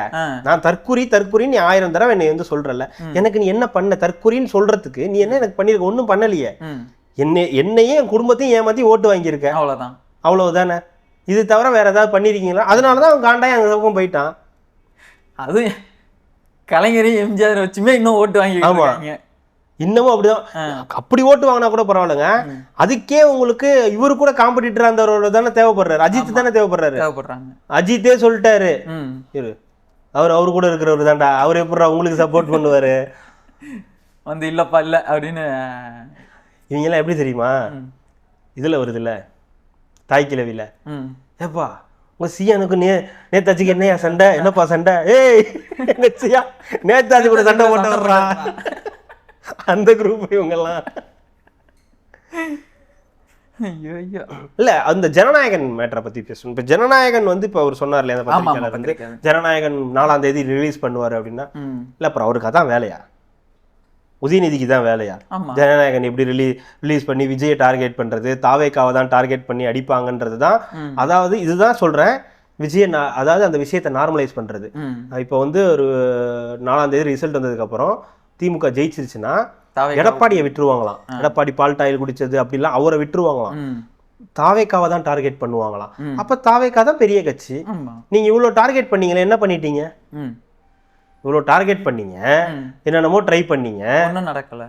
நான் தற்கொலை நீ 1000 தடவை என்னை வந்து சொல்றல, எனக்கு நீ என்ன பண்ண? தற்கொலைன்னு சொல்றதுக்கு நீ என்ன எனக்கு பண்ணிருக்க? ஒன்னும் பண்ணலையே. என்னையே என் குடும்பத்தையும் ஏமாத்தி ஓட்டு வாங்கியிருக்க, அவ்வளவுதான். அவ்வளவுதானே. இது தவிர வேற ஏதாவது பண்ணிருக்கீங்களா? அதனாலதான் அவன் காண்டாய் அந்த பக்கம் போயிட்டான். அது கலைஞரையும் எம்ஜிஆர் வச்சுமே இன்னும் ஓட்டு வாங்கி இன்னமும் அப்படிதான். அப்படி ஓட்டு வாங்கினா கூட பரவாயில்லைங்க, அதுக்கே உங்களுக்கு இவரு கூட காம்படிட்டரா இருந்தவரோட தானே தேவைப்படுறாரு. அஜித் தானே தேவைப்படுறாங்க. அஜித்தே சொல்லிட்டாரு அவரு கூட இருக்கிறவரு தான்டா, அவர் எப்படி உங்களுக்கு சப்போர்ட் பண்ணுவாரு வந்து இல்லப்பா இல்ல அப்படின்னு. இவங்க எல்லாம் எப்படி தெரியுமா, இதுல வருது இல்ல தாய் கிழவில, ஏப்பா உங்க சியானுக்கு நேத்தாச்சுக்கு என்னையா சண்டை, என்னப்பா சண்டை, ஏய் சியா நேத்தாச்சு கூட சண்டை போட்டு வர்றா, அந்த குரூப் இவங்கெல்லாம். இல்ல அந்த ஜனநாயகன் மேட்டரை பத்தி பேசணும். இப்ப ஜனநாயகன் வந்து இப்ப அவர் சொன்னார் இல்லையா, அந்த பத்திரிகையாளர் வந்து ஜனநாயகன் 4ஆம் தேதி ரிலீஸ் பண்ணுவாரு அப்படின்னா, இல்ல அப்புறம் அவருக்கு அதான் வேலையா, உதயநிதிக்கு தான் வேலையா ஜனநாயகன் எப்படி ரிலீஸ் பண்ணி விஜயை டார்கெட் பண்றது, தாவேக்காவை தான் டார்கெட் பண்ணி அடிப்பாங்கன்றது தான். அதாவது இதுதான் சொல்றேன், விஜய் அதாவது அந்த விஷயத்தை நார்மலைஸ் பண்றது. இப்போ வந்து ஒரு 4ஆம் தேதி ரிசல்ட் வந்ததுக்கு அப்புறம் திமுக ஜெயிச்சிருச்சுன்னா எடப்பாடியை விட்டுருவாங்களாம். எடப்பாடி பால்டாயில் குடிச்சது அப்படிலாம் அவரை விட்டுருவாங்களாம், தாவேக்காவை தான் டார்கெட் பண்ணுவாங்களாம். அப்ப தாவேக்கா தான் பெரிய கட்சி. நீங்க இவ்வளவு டார்கெட் பண்ணீங்களே, என்ன பண்ணிட்டீங்க? இவ்வளவு டார்கெட் பண்ணீங்க, என்னென்னமோ ட்ரை பண்ணீங்க, நடக்கல,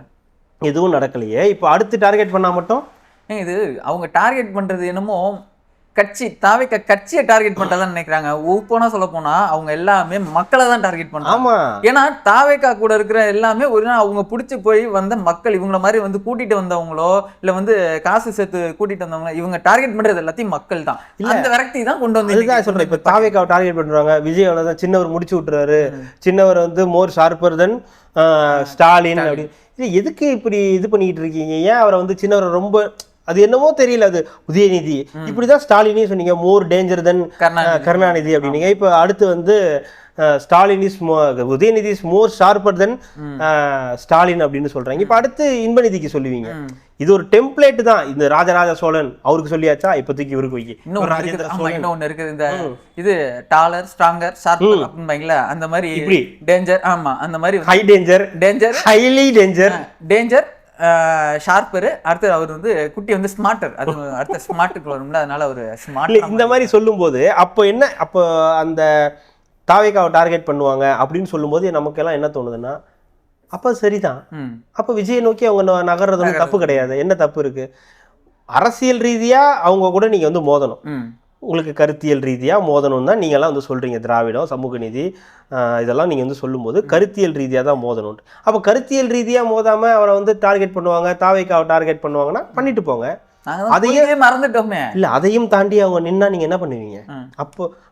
எதுவும் நடக்கலையே. இப்போ அடுத்து டார்கெட் பண்ணா மட்டும் இது அவங்க டார்கெட் பண்றது என்னமோ கட்சி தாவேக்கா கட்சியை டார்கெட் பண்றதான் நினைக்கிறாங்க. ஓப்பனா சொல்ல போனா அவங்க எல்லாமே மக்களை தான் டார்கெட் பண்றாங்க. ஏன்னா தாவேக்கா கூட இருக்கிற எல்லாமே ஒரு நாள் அவங்க பிடிச்சி போய் வந்த மக்கள், இவங்கள மாதிரி வந்து கூட்டிட்டு வந்தவங்களோ இல்ல வந்து காசு சேர்த்து கூட்டிட்டு வந்தவங்க, இவங்க டார்கெட் பண்றது எல்லாத்தையும் மக்கள் தான். இந்த விரக்தி தான் கொண்டு வந்து சொல்றேன். இப்ப தாவேக்காவை டார்கெட் பண்றாங்க, விஜய் அவ்வளவுதான் சின்னவர் முடிச்சு விட்டுறாரு, சின்னவர் வந்து மோர் ஷார்ப்பர் தென் ஸ்டாலின் அப்படி. எதுக்கு இப்படி இது பண்ணிட்டு இருக்கீங்க? ஏன் அவரை வந்து சின்னவர் ரொம்ப அது என்னமோ தெரியல, அது உதயநிதி இப்படிதான் ஸ்டாலினே சொன்னீங்க, மோர் டேஞ்சர் தென் கருணாநிதி அப்படின்னீங்க. இப்ப அடுத்து வந்து Stalin is Udhayanidhi is more sharper than Stalin அப்படின்னு சொல்றாங்க. இப்ப அடுத்து இன்பநிதிக்கு சொல்லுவீங்க. இது ஒரு டெம்ப்ளேட் தான். இந்த ராஜராஜ சோழன் அவருக்கு சொல்லியாச்சா, இப்போதைக்கு இவருக்கு வைக்க இன்னொன்னு இருக்குது. இந்த இது டாலர் ஸ்ட்ராங்கர் ஷார்ப்பர் அப்படின்பாங்கல்ல, அந்த மாதிரி இப்படி டேஞ்சர். ஆமா, அந்த மாதிரி high danger, danger highly danger, danger sharper. அடுத்து அவர் வந்து குட்டி வந்து ஸ்மார்ட்டர், அது அடுத்த ஸ்மார்ட்டுக்கு வரும்ல, அதனால ஒரு ஸ்மார்ட். இந்த மாதிரி சொல்லும் போது அப்போ என்ன, அப்போ அந்த தாவேக்காவை டார்கெட் பண்ணுவாங்க அப்படின்னு சொல்லும் போது நமக்கு எல்லாம் என்ன தோணுதுன்னா, அப்ப சரிதான், அப்ப விஜயை நோக்கி அவங்க நகர்றது தப்பு கிடையாது. என்ன தப்பு இருக்கு? அரசியல் ரீதியா அவங்க கூட நீங்க வந்து மோதணும், உங்களுக்கு கருத்தியல் ரீதியா மோதணும் தான் நீங்க எல்லாம் வந்து சொல்றீங்க. திராவிடம், சமூக நீதி, இதெல்லாம் நீங்க வந்து சொல்லும்போது கருத்தியல் ரீதியா தான் மோதணும். அப்ப கருத்தியல் ரீதியா மோதாம அவரை வந்து டார்கெட் பண்ணுவாங்க, தாவேக்காவை டார்கெட் பண்ணுவாங்கன்னா பண்ணிட்டு போங்க. அதையும் மறந்துட்டோமே. இல்ல அதையும் தாண்டி அவங்க நின்னா நீங்க என்ன பண்ணுவீங்க?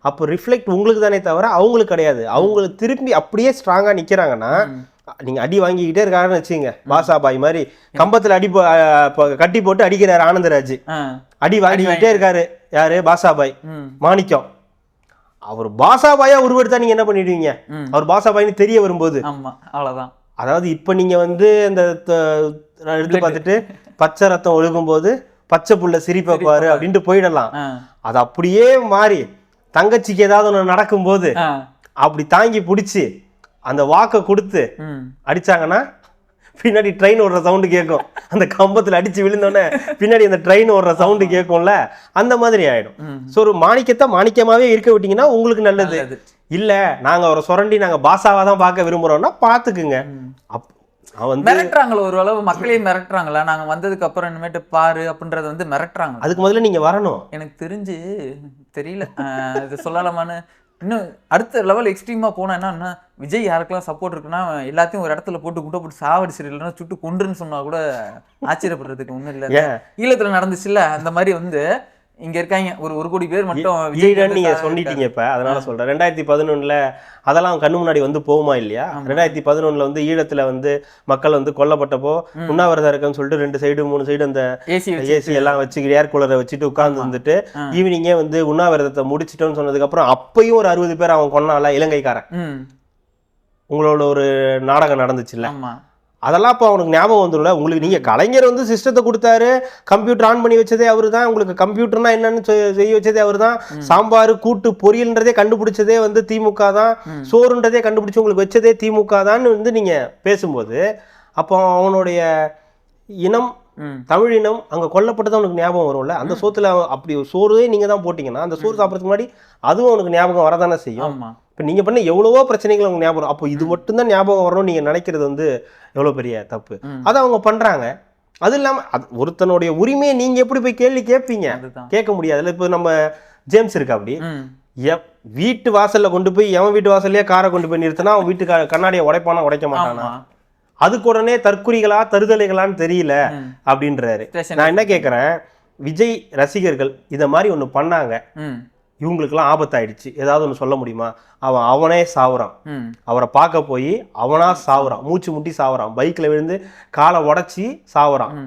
அப்போ ரிஃப்ளெக்ட் உங்களுக்கு தானே தவிர அவங்களுக்கு கிடையாது. அவங்களுக்கு திருப்பி அப்படியே ஸ்ட்ராங்கா நிக்கிறாங்கன்னா, நீங்க அடி வாங்கிக்கிட்டே இருக்காருன்னு வச்சுங்க, பாசாபாய் மாதிரி கம்பத்துல அடி கட்டி போட்டு அடிக்கிறாரு ஆனந்தராஜ், அடி வாங்கிக்கிட்டே இருக்காரு. யாரு? பாசாபாய் மாணிக்கம். அவர் பாசாபாயா உருவெடுத்தா நீங்க என்ன பண்ணிடுவீங்க? அவர் பாசாபாய்னு தெரிய வரும்போது அவ்வளவுதான். அதாவது இப்ப நீங்க வந்து இந்த எடுத்து பார்த்துட்டு பச்சை ரத்தம் ஒழுகும் போது பச்சை புள்ள சிரிப்பை பாரு அப்படின்ட்டு போயிடலாம். அது அப்படியே மாறி தங்கச்சிக்கு ஏதாவது ஒண்ணு நடக்கும் போது அப்படி தாங்கி பிடிச்சி அந்த வாக்கை கொடுத்து அடிச்சாங்கன்னா பின்னாடி ட்ரெயின் ஓடுற சவுண்டு கேட்கும். அந்த கம்பத்துல அடிச்சு விழுந்தோடனே பின்னாடி அந்த ட்ரெயின் ஓடுற சவுண்டு கேட்கும்ல, அந்த மாதிரி ஆயிடும். ஸோ ஒரு மாணிக்கத்தை மாணிக்கமாவே இருக்க விட்டீங்கன்னா உங்களுக்கு நல்லது. இல்ல நாங்க அவரை சுரண்டி நாங்க பாசாவா தான் பார்க்க விரும்புறோம்னா பாத்துக்குங்க. மிரட்டுறாங்களோ ஒரு அளவு, மக்களையும் மிரட்டுறாங்களா? நாங்க வந்ததுக்கு அப்புறம் இனிமேட்டு பாரு அப்படின்றத வந்து மிரட்டுறாங்க. அதுக்கு முதல்ல நீங்க வரணும். எனக்கு தெரிஞ்சு தெரியல இது சொல்லலாமான்னு. இன்னும் அடுத்த லெவல் எக்ஸ்ட்ரீமா போனா என்னன்னா, விஜய் யாருக்கெல்லாம் சப்போர்ட் இருக்குன்னா எல்லாத்தையும் ஒரு இடத்துல போட்டு குண்டை போட்டு சாவடிச்சிரு, இல்லைன்னா சுட்டு கொன்றுன்னு சொன்னா கூட ஆச்சரியப்படுறதுக்கு ஒண்ணும் இல்லை. ஈழத்துல நடந்துச்சுல்ல அந்த மாதிரி வந்து இங்க இருக்காங்க ஒரு கோடி பேர் மட்டும் விஜய் நீங்க சொல்லிட்டீங்க. இப்ப அதனால சொல்றேன், 2011 அதெல்லாம் கண்ணு முன்னாடி வந்து போகுமா இல்லையா? 2011 வந்து ஈழத்துல வந்து மக்கள் வந்து கொல்லப்பட்டப்போ உண்ணாவிரதம் இருக்குன்னு சொல்லிட்டு 2 சைடு 3 சைடு அந்த ஏசி எல்லாம் வச்சு ஏர் கூலரை வச்சுட்டு உட்கார்ந்து வந்துட்டு ஈவினிங்கே வந்து உண்ணாவிரதத்தை முடிச்சிட்டோம்னு சொன்னதுக்கு அப்புறம் அப்பயும் ஒரு 60 பேர் அவன் கொன்னால இலங்கைக்காரன். உங்களோட ஒரு நாடகம் நடந்துச்சுல்ல, அதெல்லாம் இப்போ அவனுக்கு ஞாபகம் வந்துடும்ல. உங்களுக்கு நீங்க கலைஞர் வந்து சிஸ்டத்தை கொடுத்தாரு, கம்ப்யூட்டர் ஆன் பண்ணி வச்சதே அவரு தான், உங்களுக்கு கம்ப்யூட்டர்னா என்னன்னு செய்ய வச்சதே அவரு தான், சாம்பார் கூட்டு பொரியல்ன்றதே கண்டுபிடிச்சதே வந்து திமுக தான், சோறுன்றதே கண்டுபிடிச்சு உங்களுக்கு வச்சதே திமுக தான் வந்து நீங்க பேசும்போது, அப்போ அவனுடைய இனம் தமிழினம் அங்க கொல்லப்பட்டது உனக்கு ஞாபகம் வரும்ல, அந்த சோத்துல அப்படி சோறே நீங்க தான் போட்டீங்கன்னா அந்த சோறு சாப்பிட்றதுக்கு முன்னாடி அதுவும் உனக்கு ஞாபகம் வரதானே செய்யும். இப்போ நீங்க பண்ண எவ்வளவோ பிரச்சனைகள் உங்களுக்கு ஞாபகம், அப்போ இது மட்டும்தான் ஞாபகம் வரணும்னு நீங்க நினைக்கிறது வந்து எவ்வளவு பெரிய தப்பு. அதை அவங்க பண்றாங்க. அது இல்லாம ஒருத்தனுடைய உரிமையை நீங்க எப்படி போய் கேள்வி கேட்பீங்க? கேட்க முடியாதுல்ல. இப்போ நம்ம ஜேம்ஸ் இருக்கா, அப்படி வீட்டு வாசல்ல கொண்டு போய் எவன் வீட்டு வாசல்லையே காரை கொண்டு போய் நிறுத்தினா அவன் வீட்டு கண்ணாடியை உடைப்பானா உடைக்க மாட்டானா? அதுக்கு உடனே தற்குறிகளா தருதலைகளான்னு தெரியல அப்படின்றாரு. நான் என்ன கேட்கறேன், விஜய் ரசிகர்கள் இத மாதிரி ஒண்ணு பண்ணாங்க, இவங்களுக்கெல்லாம் ஆபத்தாயிடுச்சு, ஏதாவது ஒன்று சொல்ல முடியுமா? அவனே சாவுறான், அவரை பார்க்க போய் அவனா சாவுறான், மூச்சு முட்டி சாவுறான், பைக்கில் விழுந்து காலை உடச்சி சாவுறான்,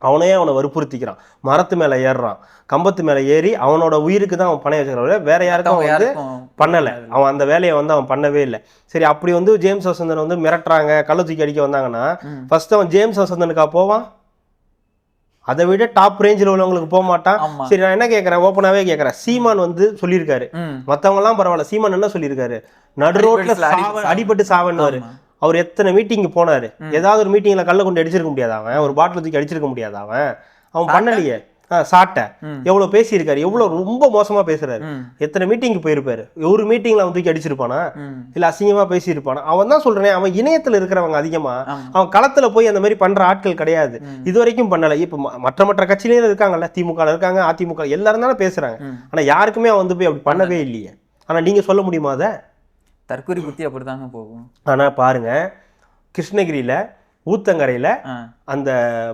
அவனே அவனை வற்புறுத்திக்கிறான், மரத்து மேலே ஏறுறான், கம்பத்து மேலே ஏறி அவனோட உயிருக்கு தான் அவன் பணைய வச்சுக்கிறான், வேற யாருக்கும் அவன் வந்து பண்ணலை, அவன் அந்த வேலையை வந்து அவன் பண்ணவே இல்லை. சரி, அப்படி வந்து ஜேம்ஸ் வசந்தன் வந்து மிரட்டுறாங்க, கள்ள தூக்கி அடிக்க வந்தாங்கன்னா ஃபர்ஸ்ட் அவன் ஜேம்ஸ் வசந்தனுக்கா போவான்? அதை விட டாப் ரேஞ்சில் உள்ளவங்களுக்கு போக மாட்டான். சரி, நான் என்ன கேட்கறேன், ஓப்பனாவே கேட்கறேன், சீமான் வந்து சொல்லியிருக்காரு, மற்றவங்க எல்லாம் பரவாயில்ல, சீமான் என்ன சொல்லியிருக்காரு, நடு ரோட்ல அடிபட்டு சாவன்னு. அவர் எத்தனை மீட்டிங் போனாரு, ஏதாவது ஒரு மீட்டிங்ல கல்ல கொண்டு அடிச்சிருக்க முடியாது, அவன் ஒரு பாட்டில் தூக்கி அடிச்சிருக்க முடியாது, அவன் பண்ணலையே. சாட்டை எவ்வளவு பேசியிருக்காரு, எவ்வளவு ரொம்ப மோசமா பேசுறாரு, எத்தனை மீட்டிங் போயிருப்பாரு, ஒரு மீட்டிங்ல அவன் தூக்கி அடிச்சிருப்பானா இல்ல அசிங்கமா பேசியிருப்பானா? அவன் தான் சொல்றேன், அவன் இணையத்துல இருக்கிறவங்க அதிகமா, அவன் களத்துல போய் அந்த மாதிரி பண்ற ஆட்கள் கிடையாது, இது வரைக்கும் பண்ணல. இப்ப மற்ற கட்சியிலேயே இருக்காங்கல்ல, திமுக இருக்காங்க, அதிமுக எல்லாரும் தானே பேசுறாங்க, ஆனா யாருக்குமே அவன் வந்து போய் அப்படி பண்ணவே இல்லையே. ஆனா நீங்க சொல்ல முடியுமா அதை? தற்கொலை குத்தி அப்படிதாங்க போகும். ஆனா பாருங்க, கிருஷ்ணகிரியில ஊத்தங்கரையில அந்த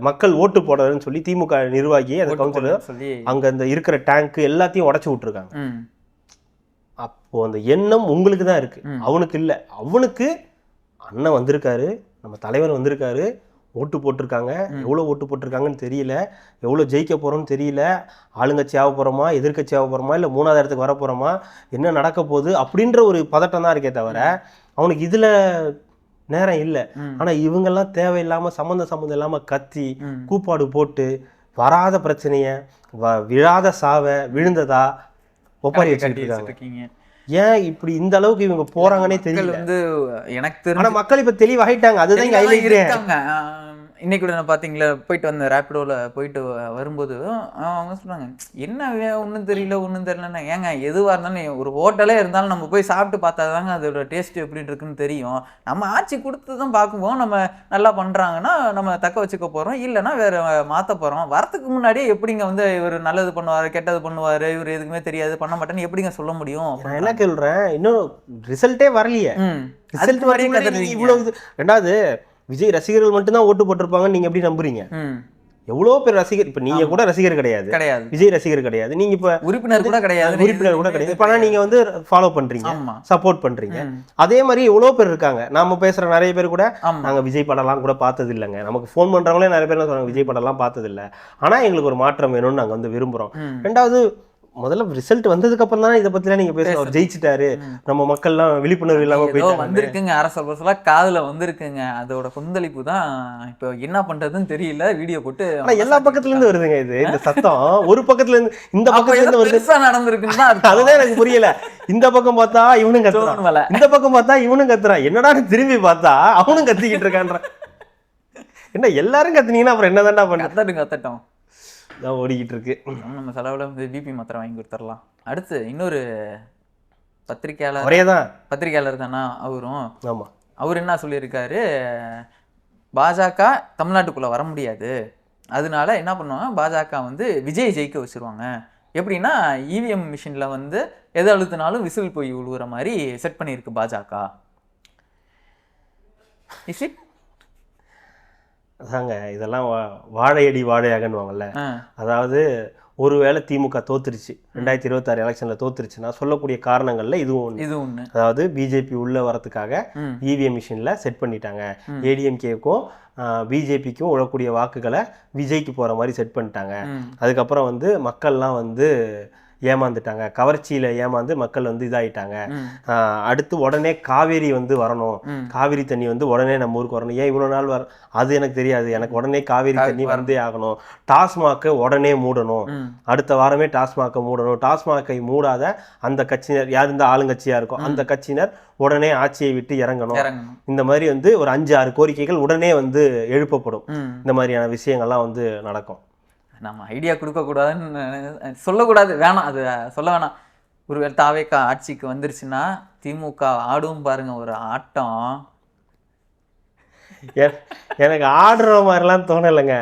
மக்கள் ஓட்டு போடுறதுன்னு சொல்லி திமுக நிர்வாகி அந்த கவுன்சிலர் அங்க அந்த இருக்கிற டேங்க் எல்லாத்தையும் உடைச்சு விட்டுருக்காங்க. அப்போ அந்த எண்ணம் உங்களுக்கு தான் இருக்கு, அவனுக்கு இல்ல. அவனுக்கு அண்ணன் வந்திருக்காரு, நம்ம தலைவர் வந்திருக்காரு, ஓட்டு போட்டிருக்காங்க, எவ்வளோ ஓட்டு போட்டிருக்காங்கன்னு தெரியல, எவ்வளோ ஜெயிக்க போறோம்னு தெரியல, ஆளுங்கட்சி ஆக போறோமா எதிர்கட்சி ஆக போறோமா இல்லை 3வது இடத்துக்கு வர போறோமா, என்ன நடக்க போகுது அப்படின்ற ஒரு பதட்டம் தான் இருக்கே தவிர அவனுக்கு இதுல நேரம் இல்லை. ஆனா இவங்கெல்லாம் தேவையில்லாம சம்மந்தம் இல்லாம கத்தி கூப்பாடு போட்டு வராத பிரச்சனைய விழாத சாவை விழுந்ததா ஒப்பாரி வச்சுட்டு இருக்காங்க. ஏன் இப்படி இந்த அளவுக்கு இவங்க போறாங்கன்னே தெரியல. வந்து எனக்கு தெரியும், ஆனா மக்கள் இப்ப தெளிவாயிட்டாங்க, அதுதான் இங்க ஹைலைட். இன்னைக்கு கூட நான் பார்த்தீங்களா, போயிட்டு வந்த ரேப்பிடோவில் போயிட்டு வரும்போது அவங்க சொல்கிறாங்க, என்ன ஒன்றும் தெரியலன்னா, ஏங்க எதுவாக இருந்தாலும் ஒரு ஹோட்டலே இருந்தாலும் நம்ம போய் சாப்பிட்டு பார்த்தா தாங்க அதோட டேஸ்ட் எப்படி இருக்குன்னு தெரியும். நம்ம ஆட்சி கொடுத்து தான் பார்க்கும்போது நம்ம நல்லா பண்ணுறாங்கன்னா நம்ம தக்க வச்சுக்க போகிறோம், இல்லைன்னா வேறு மாற்ற போகிறோம். வரத்துக்கு முன்னாடியே எப்படிங்க வந்து இவர் நல்லது பண்ணுவார் கெட்டது பண்ணுவார், இவர் எதுக்குமே தெரியாது பண்ண மாட்டேன்னு எப்படிங்க சொல்ல முடியும்? நான் என்ன சொல்கிறேன், இன்னும் ரிசல்ட்டே வரலையே, ரிசல்ட் வரையும் இவ்வளவு. ரெண்டாவது, விஜய் ரசிகர்கள் மட்டும்தான் ஓட்டு போட்டிருப்பாங்கன்னு நீங்க எப்படி நம்புறீங்க? எவ்வளோ பேர் ரசிகர், இப்ப நீங்க கூட ரசிகர் கிடையாது, விஜய் ரசிகர் கிடையாது, நீங்க இப்ப உறுப்பினர் கூட கிடையாது, இப்ப நீங்க வந்து ஃபாலோ பண்றீங்க, சப்போர்ட் பண்றீங்க. அதே மாதிரி எவ்வளோ பேர் இருக்காங்க, நாம பேசுற நிறைய பேர் கூட நாங்க விஜய் படம்லாம் கூட பார்த்தது இல்லைங்க, நமக்கு ஃபோன் பண்றவங்களே நிறைய பேர் சொல்றாங்க விஜய் படம்லாம் பார்த்தது இல்லை, ஆனா எங்களுக்கு ஒரு மாற்றம் வேணும்னு நாங்க வந்து விரும்புறோம். ரெண்டாவது, முதல்ல ரிசல்ட் வந்ததுக்கு அப்புறம் தான் இதை பத்திலாம் நீங்க பேச, அவர் ஜெயிச்சிட்டாரு, நம்ம மக்கள்லாம் விழிப்புணர்வு இல்லாம போயிட்டு வந்திருக்குங்க, அரசு காதுல வந்திருக்குங்க, அதோட கொந்தளிப்பு தான் இப்போ என்ன பண்றதுன்னு தெரியல. வீடியோ போட்டு எல்லா பக்கத்துல இருந்து வருதுங்க இது, இந்த சத்தம் ஒரு பக்கத்துல இருந்து இந்த பக்கத்துல இருந்து வருது, நடந்திருக்குன்னா அதுதான் எனக்கு புரியல. இந்த பக்கம் பார்த்தா இவனும் கத்துறான், இந்த பக்கம் பார்த்தா இவனும் கத்துறான், என்னடா திரும்பி பார்த்தா அவனும் கத்திக்கிட்டு இருக்கான்ற. என்ன எல்லாரும் கத்துனீங்கன்னா அப்புறம் என்னதான்டா பண்ண? கத்தட்டும் தான் ஓடிக்கிட்டு இருக்கு. நம்ம செலவில் வந்து பிபி மாத்திரை வாங்கி கொடுத்துடலாம். அடுத்து இன்னொரு பத்திரிகையாளர், ஒரே தான் பத்திரிகையாளர் தானா அவரும்? ஆமாம். அவர் என்ன சொல்லியிருக்காரு, பாஜக தமிழ்நாட்டுக்குள்ளே வர முடியாது, அதனால என்ன பண்ணுவாங்க, பாஜக வந்து விஜய் ஜெயிக்க வச்சுருவாங்க. எப்படின்னா இவிஎம் மிஷினில் வந்து எது அழுத்தினாலும் விசில் போய் விழுவுற மாதிரி செட் பண்ணியிருக்கு பாஜக. Is it? அதாங்க, இதெல்லாம் வாழையடி வாழையாகன்னுவாங்கல்ல. அதாவது ஒருவேளை திமுக தோத்துருச்சு, 2026 எலெக்ஷன்ல தோத்துருச்சுன்னா சொல்லக்கூடிய காரணங்கள்ல இதுவும் ஒன்று. அதாவது பிஜேபி உள்ள வரதுக்காக இவிஎம் மிஷின்ல செட் பண்ணிட்டாங்க, ஏடிஎம்கேக்கும் பிஜேபிக்கும் உழக்கூடிய வாக்குகளை விஜய்க்கு போற மாதிரி செட் பண்ணிட்டாங்க. அதுக்கப்புறம் வந்து மக்கள்லாம் வந்து ஏமாந்துட்டாங்க, கவர்ச்சியில் ஏமாந்து மக்கள் வந்து இதாகிட்டாங்க. அடுத்து உடனே காவேரி வந்து வரணும், காவிரி தண்ணி வந்து உடனே நம்ம ஊருக்கு வரணும். ஏன் இவ்வளோ நாள் அது எனக்கு தெரியாது, எனக்கு உடனே காவேரி தண்ணி வந்தே ஆகணும். டாஸ்மாகை உடனே மூடணும், அடுத்த வாரமே டாஸ்மாகை மூடணும். டாஸ்மாகை மூடாத அந்த கட்சியினர் யார் இந்த ஆளுங்கட்சியாக இருக்கும் அந்த கட்சியினர் உடனே ஆட்சியை விட்டு இறங்கணும். இந்த மாதிரி வந்து ஒரு 5-6 கோரிக்கைகள் உடனே வந்து எழுப்பப்படும். இந்த மாதிரியான விஷயங்கள்லாம் வந்து நடக்கும். நம்ம ஐடியா கொடுக்கக்கூடாதுன்னு சொல்லக்கூடாது, வேணாம், அது சொல்ல வேணாம். ஒருவேளை தாவேக்கா ஆட்சிக்கு வந்துருச்சுன்னா திமுக ஆடும் பாருங்க ஒரு ஆட்டம். எனக்கு ஆடுற மாதிரிலாம் தோணலைங்க.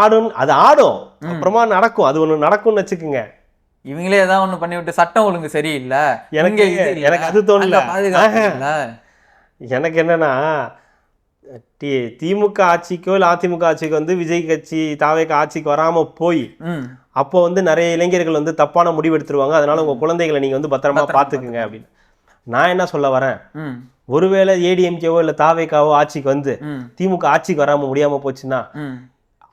ஆடும், அது ஆடும், அப்புறமா நடக்கும், அது ஒன்று நடக்கும்னு வச்சுக்கோங்க. இவங்களே ஏதாவது ஒண்ணு பண்ணி விட்டு சட்டம் ஒழுங்கு சரியில்லை, எனக்கு அது தோணல. எனக்கு என்னன்னா திமுக ஆட்சிக்கோ இல்லை அதிமுக ஆட்சிக்கோ வந்து விஜய் கட்சி தாவேக்கா ஆட்சிக்கு வராம போய் அப்போ வந்து நிறைய இளைஞர்கள் வந்து தப்பான முடிவு எடுத்துருவாங்க, அதனால உங்க குழந்தைகளை நீங்க வந்து பத்திரமா பாத்துக்குங்க அப்படின்னு. நான் என்ன சொல்ல வரேன், ஒருவேளை ஏடிஎம்கேவோ இல்லை தாவேக்காவோ ஆட்சிக்கு வந்து திமுக ஆட்சிக்கு வராம முடியாம போச்சுன்னா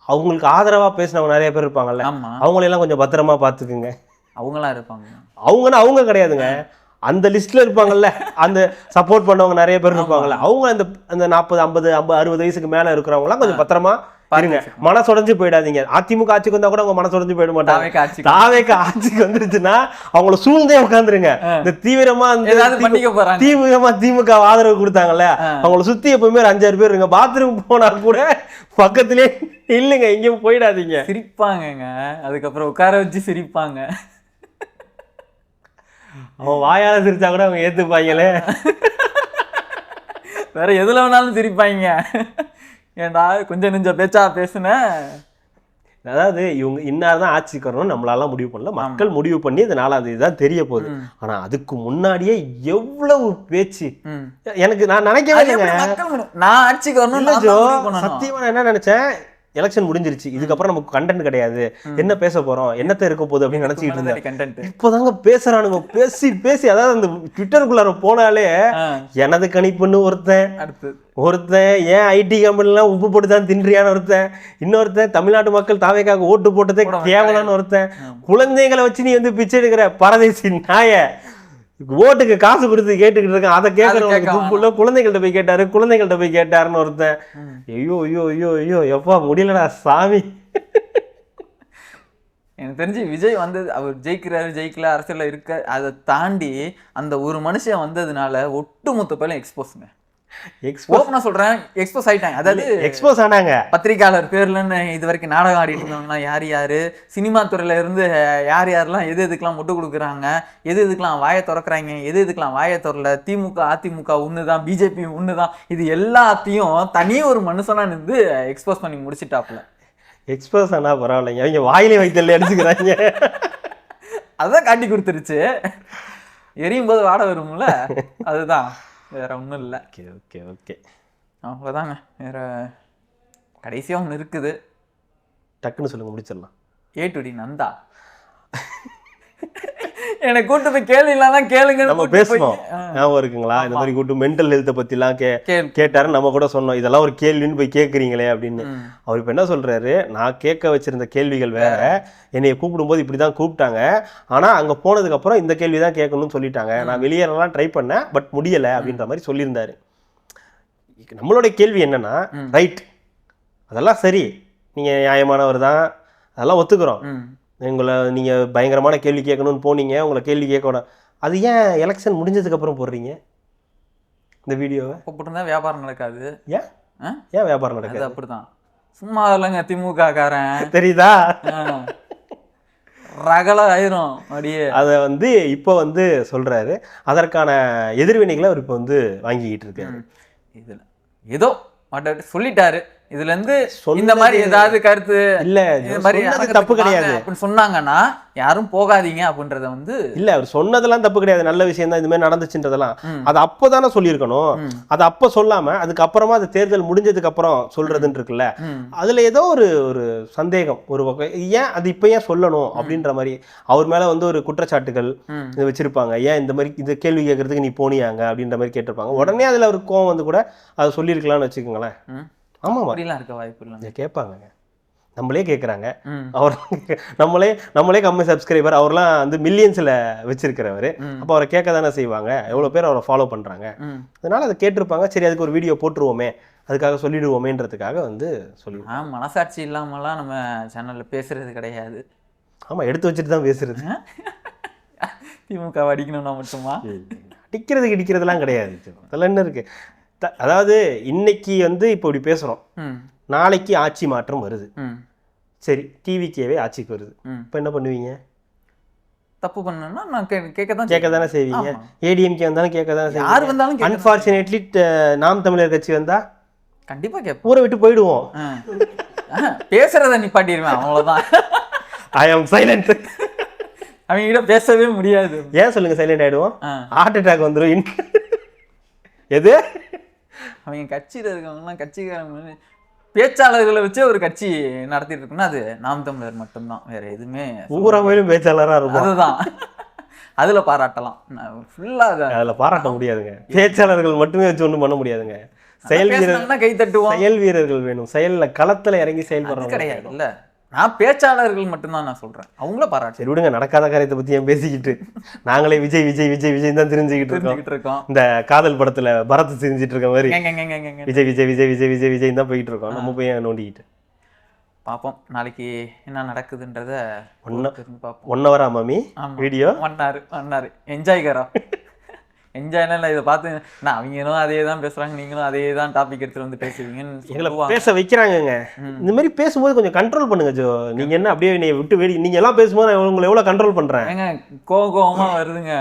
அவங்களுக்கு ஆதரவா பேசினவங்க நிறைய பேர் இருப்பாங்கல்ல, அவங்களெல்லாம் கொஞ்சம் பத்திரமா பாத்துக்குங்க. அவங்களாம் இருப்பாங்க, அவங்க கிடையாதுங்க, அந்த லிஸ்ட்ல இருப்பாங்கல்ல, அந்த சப்போர்ட் பண்ணவங்க நிறைய பேர் இருப்பாங்கல்ல, அவங்க அந்த 40, 50, 60 வயசுக்கு மேல இருக்கிறவங்களாம் கொஞ்சம் பத்திரமா இருங்க, மனசுடைஞ்சு போயிடாதீங்க. அதிமுக ஆட்சிக்கு வந்தா கூட அவங்க மனசுடைஞ்சு போயிட மாட்டாங்க. தாவேக்கா ஆட்சிக்கு வந்துருச்சுன்னா அவங்கள சூழ்ந்தே உட்காந்துருங்க. இந்த தீவிரமா திமுக ஆதரவு கொடுத்தாங்கல்ல, அவங்கள சுத்தி எப்பவுமே ஒரு 5-6 பேர் இருங்க. பாத்ரூம் போனா கூட பக்கத்திலே இல்லைங்க, எங்கேயும் போயிடாதீங்க. சிரிப்பாங்க, அதுக்கப்புறம் உட்கார வச்சு சிரிப்பாங்க. அவன் வாயால சிரிச்சா கூட அவங்க ஏத்துப்பாங்களே, வேற எதுல வேணாலும் சிரிப்பாங்க. ஏன்டா கொஞ்சம் நெஞ்ச பேச்சா பேசுன. அதாவது இவங்க இன்னார்தான் ஆட்சிக்கு வரணும் நம்மளால முடிவு பண்ணல, மக்கள் முடிவு பண்ணி இந்த 4ஆம் தேதி தான் தெரிய போகுது. ஆனா அதுக்கு முன்னாடியே எவ்வளவு பேச்சு, எனக்கு நான் நினைக்கவே இல்லைங்க நான் ஆட்சிக்கு வரணும். சத்தியமா என்ன நினைச்சேன், எலெக்ஷன் முடிஞ்சிருச்சு, இதுக்கப்புறம் நமக்கு கண்டென்ட் கிடையாது, என்ன பேச போறோம், என்னத்த இருக்க போகுது அப்படின்னு நினைச்சிட்டு இருந்தேன். இப்பதாங்க பேசுறானுங்க, பேசி அதாவது அந்த ட்விட்டருக்குள்ளார போனாலே எனது கணிப்புன்னு ஒருத்தன் ஏன் ஐடி கம்பெனிலாம் உப்பு போட்டு தான் தின்றியான்னு ஒருத்தன், இன்னொருத்தன் தமிழ்நாட்டு மக்கள் தாவேக்காக ஓட்டு போட்டதே கேவலான்னு ஒருத்தன், குழந்தைகளை வச்சு நீ வந்து பிச்சை எடுக்கிற பரதேசி நாய, ஓட்டுக்கு காசு கொடுத்து கேட்டுக்கிட்டு இருக்கேன், அதை கேட்கறவங்க குழந்தைகள்கிட்ட போய் கேட்டாருன்னு ஒருத்தன். ஐயோ ஐயோ ஐயோ ஐயோ எப்பா முடியலடா சாமி. எனக்கு தெரிஞ்சு விஜய் வந்தது, அவர் ஜெயிக்கல அரசியல்ல இருக்க, அதை தாண்டி அந்த ஒரு மனுஷன் வந்ததுனால ஒட்டுமொத்த பேரும் எக்ஸ்போஸ்ங்க. ஓப்பனா சொல்றேன், எக்ஸ்போஸ் ஆயிட்டாங்க. அதாவது எக்ஸ்போஸ் ஆனாங்க. பத்திரிகையாளர் பேர்லன்னு இது வரைக்கும் நாடகம் ஆடிட்டு இருந்தவங்கன்னா யாரு சினிமா துறையில இருந்து யாரெல்லாம் எதுக்கெல்லாம் முட்டு கொடுக்குறாங்க, எதுக்கெல்லாம் வாயை திறக்கிறாங்க, எதுக்கெல்லாம் வாயை திறல, திமுக அதிமுக ஒண்ணுதான், பிஜேபி ஒண்ணுதான், இது எல்லாத்தையும் தனியே ஒரு மனுஷனா நின்று எக்ஸ்போஸ் பண்ணி முடிச்சுட்டாப்ல. எக்ஸ்போஸ் ஆனா பரவாயில்லைங்க, அவங்க வாயிலே வைத்தல எடுத்துக்கிறாங்க. அதான் காட்டி கொடுத்துருச்சு, எரியும் போது வாட வரும்ல, அதுதான், வேற ஒன்றும் இல்லை. ஓகே அவ்வளோதாங்க. வேற கடைசியாக ஒன்று இருக்குது, டக்குன்னு சொல்லுங்க, முடிச்சிடலாம். ஏ நந்தா எனக்கு கூட்டு போய் கேள்விலாம் தான் கேளுங்க, நம்ம பேசணும் ஞாபகம் இருக்குங்களா? இந்த மாதிரி கூட்டு மென்டல் ஹெல்த்தை பற்றிலாம் கேட்டாரு, நம்ம கூட சொன்னோம் இதெல்லாம் ஒரு கேள்வின்னு போய் கேட்குறீங்களே அப்படின்னு. அவர் இப்போ என்ன சொல்றாரு, நான் கேட்க வச்சிருந்த கேள்விகள் வேற, என்னைய கூப்பிடும்போது இப்படி தான் கூப்பிட்டாங்க, ஆனால் அங்கே போனதுக்கப்புறம் இந்த கேள்வி தான் கேட்கணும்னு சொல்லிட்டாங்க, நான் வெளியேறலாம் ட்ரை பண்ணேன் பட் முடியலை அப்படின்ற மாதிரி சொல்லியிருந்தாரு. நம்மளுடைய கேள்வி என்னன்னா, ரைட் அதெல்லாம் சரி, நீங்கள் நியாயமானவர் தான், அதெல்லாம் ஒத்துக்கிறோம், உங்களை நீங்கள் பயங்கரமான கேள்வி கேட்கணும்னு போனீங்க, உங்களை கேள்வி கேட்கணும், அது ஏன் எலெக்ஷன் முடிஞ்சதுக்கப்புறம் போடுறீங்க இந்த வீடியோவை? போட்டிருந்தா வியாபாரம் நடக்காது. ஏன் வியாபாரம் நடக்காது? அப்படிதான், சும்மா இல்லைங்க திமுக காரன், தெரியுதா, ரகல ஆயிரும் அப்படியே. அதை வந்து இப்போ வந்து சொல்றாரு, அதற்கான எதிர்வினைகளை அவர் இப்போ வந்து வாங்கிக்கிட்டு இருக்காரு. இதுல ஏதோ சொல்லிட்டாரு, இதுல இருந்து இந்த மாதிரி ஏதாவது கருத்து இல்ல, இந்த மாதிரி தப்பு கிடையாது அப்படின்னு சொன்னாங்கன்னா யாரும் போகாதீங்க அப்படின்றத வந்து இல்ல, அவர் சொன்னதெல்லாம் தப்பு கிடையாது, நல்ல விஷயம் தான், இது மாதிரி நடந்துச்சுன்றதெல்லாம் அது அப்பதானே சொல்லியிருக்கணும். அது அப்ப சொல்லாம அதுக்கப்புறமா அது தேர்தல் முடிஞ்சதுக்கு அப்புறம் சொல்றதுன்னு இருக்குல்ல, அதுல ஏதோ ஒரு சந்தேகம், ஒரு ஏன் அது இப்ப ஏன் சொல்லணும் அப்படின்ற மாதிரி அவர் மேல வந்து ஒரு குற்றச்சாட்டுகள் வச்சிருப்பாங்க. ஏன் இந்த மாதிரி இந்த கேள்வி கேட்கறதுக்கு நீ போனியாங்க அப்படின்ற மாதிரி கேட்டிருப்பாங்க. உடனே அதுல ஒரு கோவம் வந்து கூட அதை சொல்லியிருக்கலாம்னு வச்சுக்கோங்களேன். ஆமாம், அப்படிலாம் இருக்க வாய்ப்பு இல்லை, கேட்பாங்க. நம்மளே கேட்குறாங்க. அவர் நம்மளே கம்மி சப்ஸ்கிரைபர், அவர்லாம் வந்து மில்லியன்ஸில் வச்சிருக்கிறவர். அப்போ அவரை கேட்க தானே செய்வாங்க, எவ்வளோ பேர் அவரை ஃபாலோ பண்ணுறாங்க. அதனால அதை கேட்டிருப்பாங்க. சரி, அதுக்கு ஒரு வீடியோ போட்டுருவோமே, அதுக்காக சொல்லிடுவோமேன்றதுக்காக வந்து சொல்லிடுவோம். மனசாட்சி இல்லாமலாம் நம்ம சேனலில் பேசுறது கிடையாது. ஆமாம், எடுத்து வச்சுட்டு தான் பேசுறது. திமுக அடிக்கணும்னா மட்டுமா? இடிக்கிறதுலாம் கிடையாது. அதில் என்ன இருக்கு? அதாவது இன்னைக்கு வந்து இப்போ இப்படி பேசுகிறோம், நாளைக்கு ஆட்சி மாற்றம் வருது. சரி, டிவிக்கேவே ஆட்சிக்கு வருது. இப்போ என்ன பண்ணுவீங்க? தப்பு பண்ணா நான் கேட்க தானே செய்வீங்க. ஏடிஎம்கே வந்தாலும் கேட்க தானே செய்வீங்க. யார் வந்தாலும். அன்ஃபார்ச்சுனேட்லி நாம் தமிழர் கட்சி வந்தா கண்டிப்பா கேட்போம். ஊரை விட்டு போயிடுவோம். பேசுறத நிப்பாட்டிடுவேன், அவ்வளவுதான். ஐ ஆம் சைலண்ட். அவங்க கிட்ட பேசவே முடியாது. ஏன் சொல்லுங்க சைலண்ட் ஆயிடுவோம்? ஹார்ட் அட்டாக் வந்துடும். எது? அவங்க கட்சியில் இருக்கவங்கலாம் கட்சிக்காரங்க பேச்சாளர்களை வச்சே ஒரு கட்சி நடத்திட்டு இருக்குன்னா அது நாம் தமிழர் மட்டும்தான், வேற எதுவுமே. ஊராமையிலும் பேச்சாளராக இருக்கும். அதுதான், அதுல பாராட்டலாம். ஃபுல்லா அதுல பாராட்ட முடியாதுங்க. பேச்சாளர்கள் மட்டுமே வச்சு ஒன்றும் பண்ண முடியாதுங்க. செயல் வீரர்கள் கை தட்டுவோம். செயல் வீரர்கள் வேணும். செயல்ல களத்துல இறங்கி செயல்படுறது கிடையாது. இல்ல, நான் பேச்சாளர்கள் மட்டும்தான் நான் சொல்றேன், அவங்கள பாராட்டு. சரி விடுங்க, நடக்காத காரியத்தை பத்தி ஏன் பேசிக்கிட்டு. நாங்களே விஜய் விஜய் விஜய் விஜய் தான் தெரிஞ்சுக்கிட்டு இருக்கோம். இந்த காதல் படத்துல பரத் தெரிஞ்சிட்டு இருக்க மாதிரி விஜய் விஜய் விஜய் விஜய் விஜய் விஜய் தான் போயிட்டு இருக்கோம். நம்ம போய் நோண்டிக்கிட்டு பார்ப்போம் நாளைக்கு என்ன நடக்குதுன்றத. 1 hour மாமி வீடியோ 1 hour என்ஜாய் கரா. என்ஜாய்னா இல்லை, இதை பார்த்து நான் அவங்களும் அதே தான் பேசுகிறாங்க, நீங்களும் அதே தான் டாபிக் எடுத்துகிட்டு வந்து பேசுவீங்கன்னு எங்களை பேச வைக்கிறாங்கங்க. இந்த மாதிரி பேசும்போது கொஞ்சம் கண்ட்ரோல் பண்ணுங்க ஜோ. நீங்கள் என்ன அப்படியே நீ விட்டு நீங்கள் எல்லாம் பேசும்போது நான் உங்களை எவ்வளோ கண்ட்ரோல் பண்ணுறேன். ஏங்க கோவமாக வருதுங்க.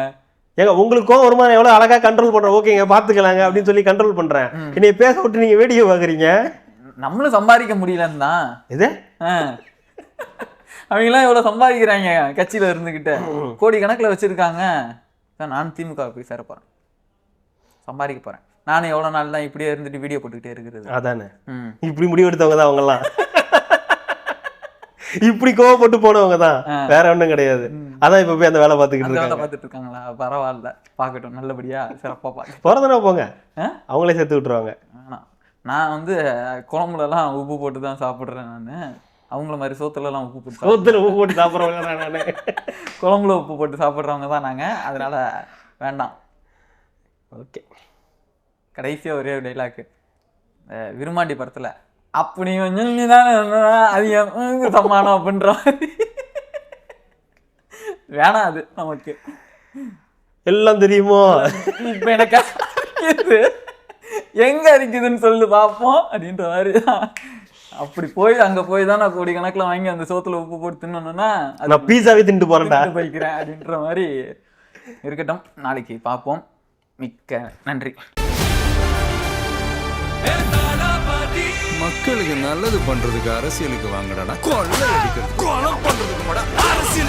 ஏங்க உங்களுக்கு கோவம் வருமா? எவ்வளோ அழகாக கண்ட்ரோல் பண்ணுறேன். ஓகேங்க பார்த்துக்கலாங்க அப்படின்னு சொல்லி கண்ட்ரோல் பண்ணுறேன். என்னை பேச விட்டு நீங்கள் வேடிக்கை பார்க்குறீங்க. நம்மளும் சம்பாதிக்க முடியலன்னு தான் இது. அவங்களாம் எவ்வளோ சம்பாதிக்கிறாங்க கட்சியில் இருந்துக்கிட்டு, கோடி கணக்கில் வச்சுருக்காங்க. நான் திமுக போய் சேர போறேன், சம்பாதிக்க போறேன். நானும் எவ்வளவு நாள் தான் இப்படியே இருந்துட்டு வீடியோ போட்டுக்கிட்டே இருக்கிறது. அதானே இப்படி முடிவு எடுத்தவங்க தான் அவங்கெல்லாம். இப்படி கோவப்பட்டு போனவங்க தான், வேற ஒன்றும் கிடையாது. அதான் இப்ப போய் அந்த வேலை பார்த்துக்கிட்டு இருக்காங்களா? பரவாயில்ல, பார்க்கட்டும், நல்லபடியா சிறப்பா பார்க்க போறதுனா போங்க, அவங்களே சேர்த்து விட்டுருவாங்க. நான் வந்து குழம்புலலாம் உப்பு போட்டு தான் சாப்பிட்றேன். நான் அவங்கள மாதிரி சோத்துலலாம் உப்பு போட்டு சாப்பிட்றவங்க தான். நான் குழம்புல உப்பு போட்டு சாப்பிட்றவங்க தான் நாங்கள். அதனால வேண்டாம். ஓகே, கடைசியாக ஒரே ஒரு டைலாக்கு விருமாண்டி படத்தில், அப்படி கொஞ்சம் நீ தானே அது சமானம் அப்படின்ற மாதிரி. வேணாம், அது நமக்கு எல்லாம் தெரியுமோ. இப்போ எனக்கு எங்க இருக்குதுன்னு சொல்லு பார்ப்போம் அப்படின்ற மாதிரி தான். அப்படி போய் அங்க போய் தான் நான் கோடி கணக்கில் வாங்கி அந்த சோத்துல உப்பு போட்டு தின்னணும்னா நான் பீஸாவே தின்ட்டு போறேன் போய்க்கிறேன் அப்படின்ற மாதிரி இருக்கட்டும். நாளைக்கு பார்ப்போம். மிக்க நன்றி. மக்களுக்கு நல்லது பண்றதுக்கு அரசியலுக்கு வாங்கடா, கொலை அடிக்கிறது, கொலை பண்றதுக்கு அரசியல்.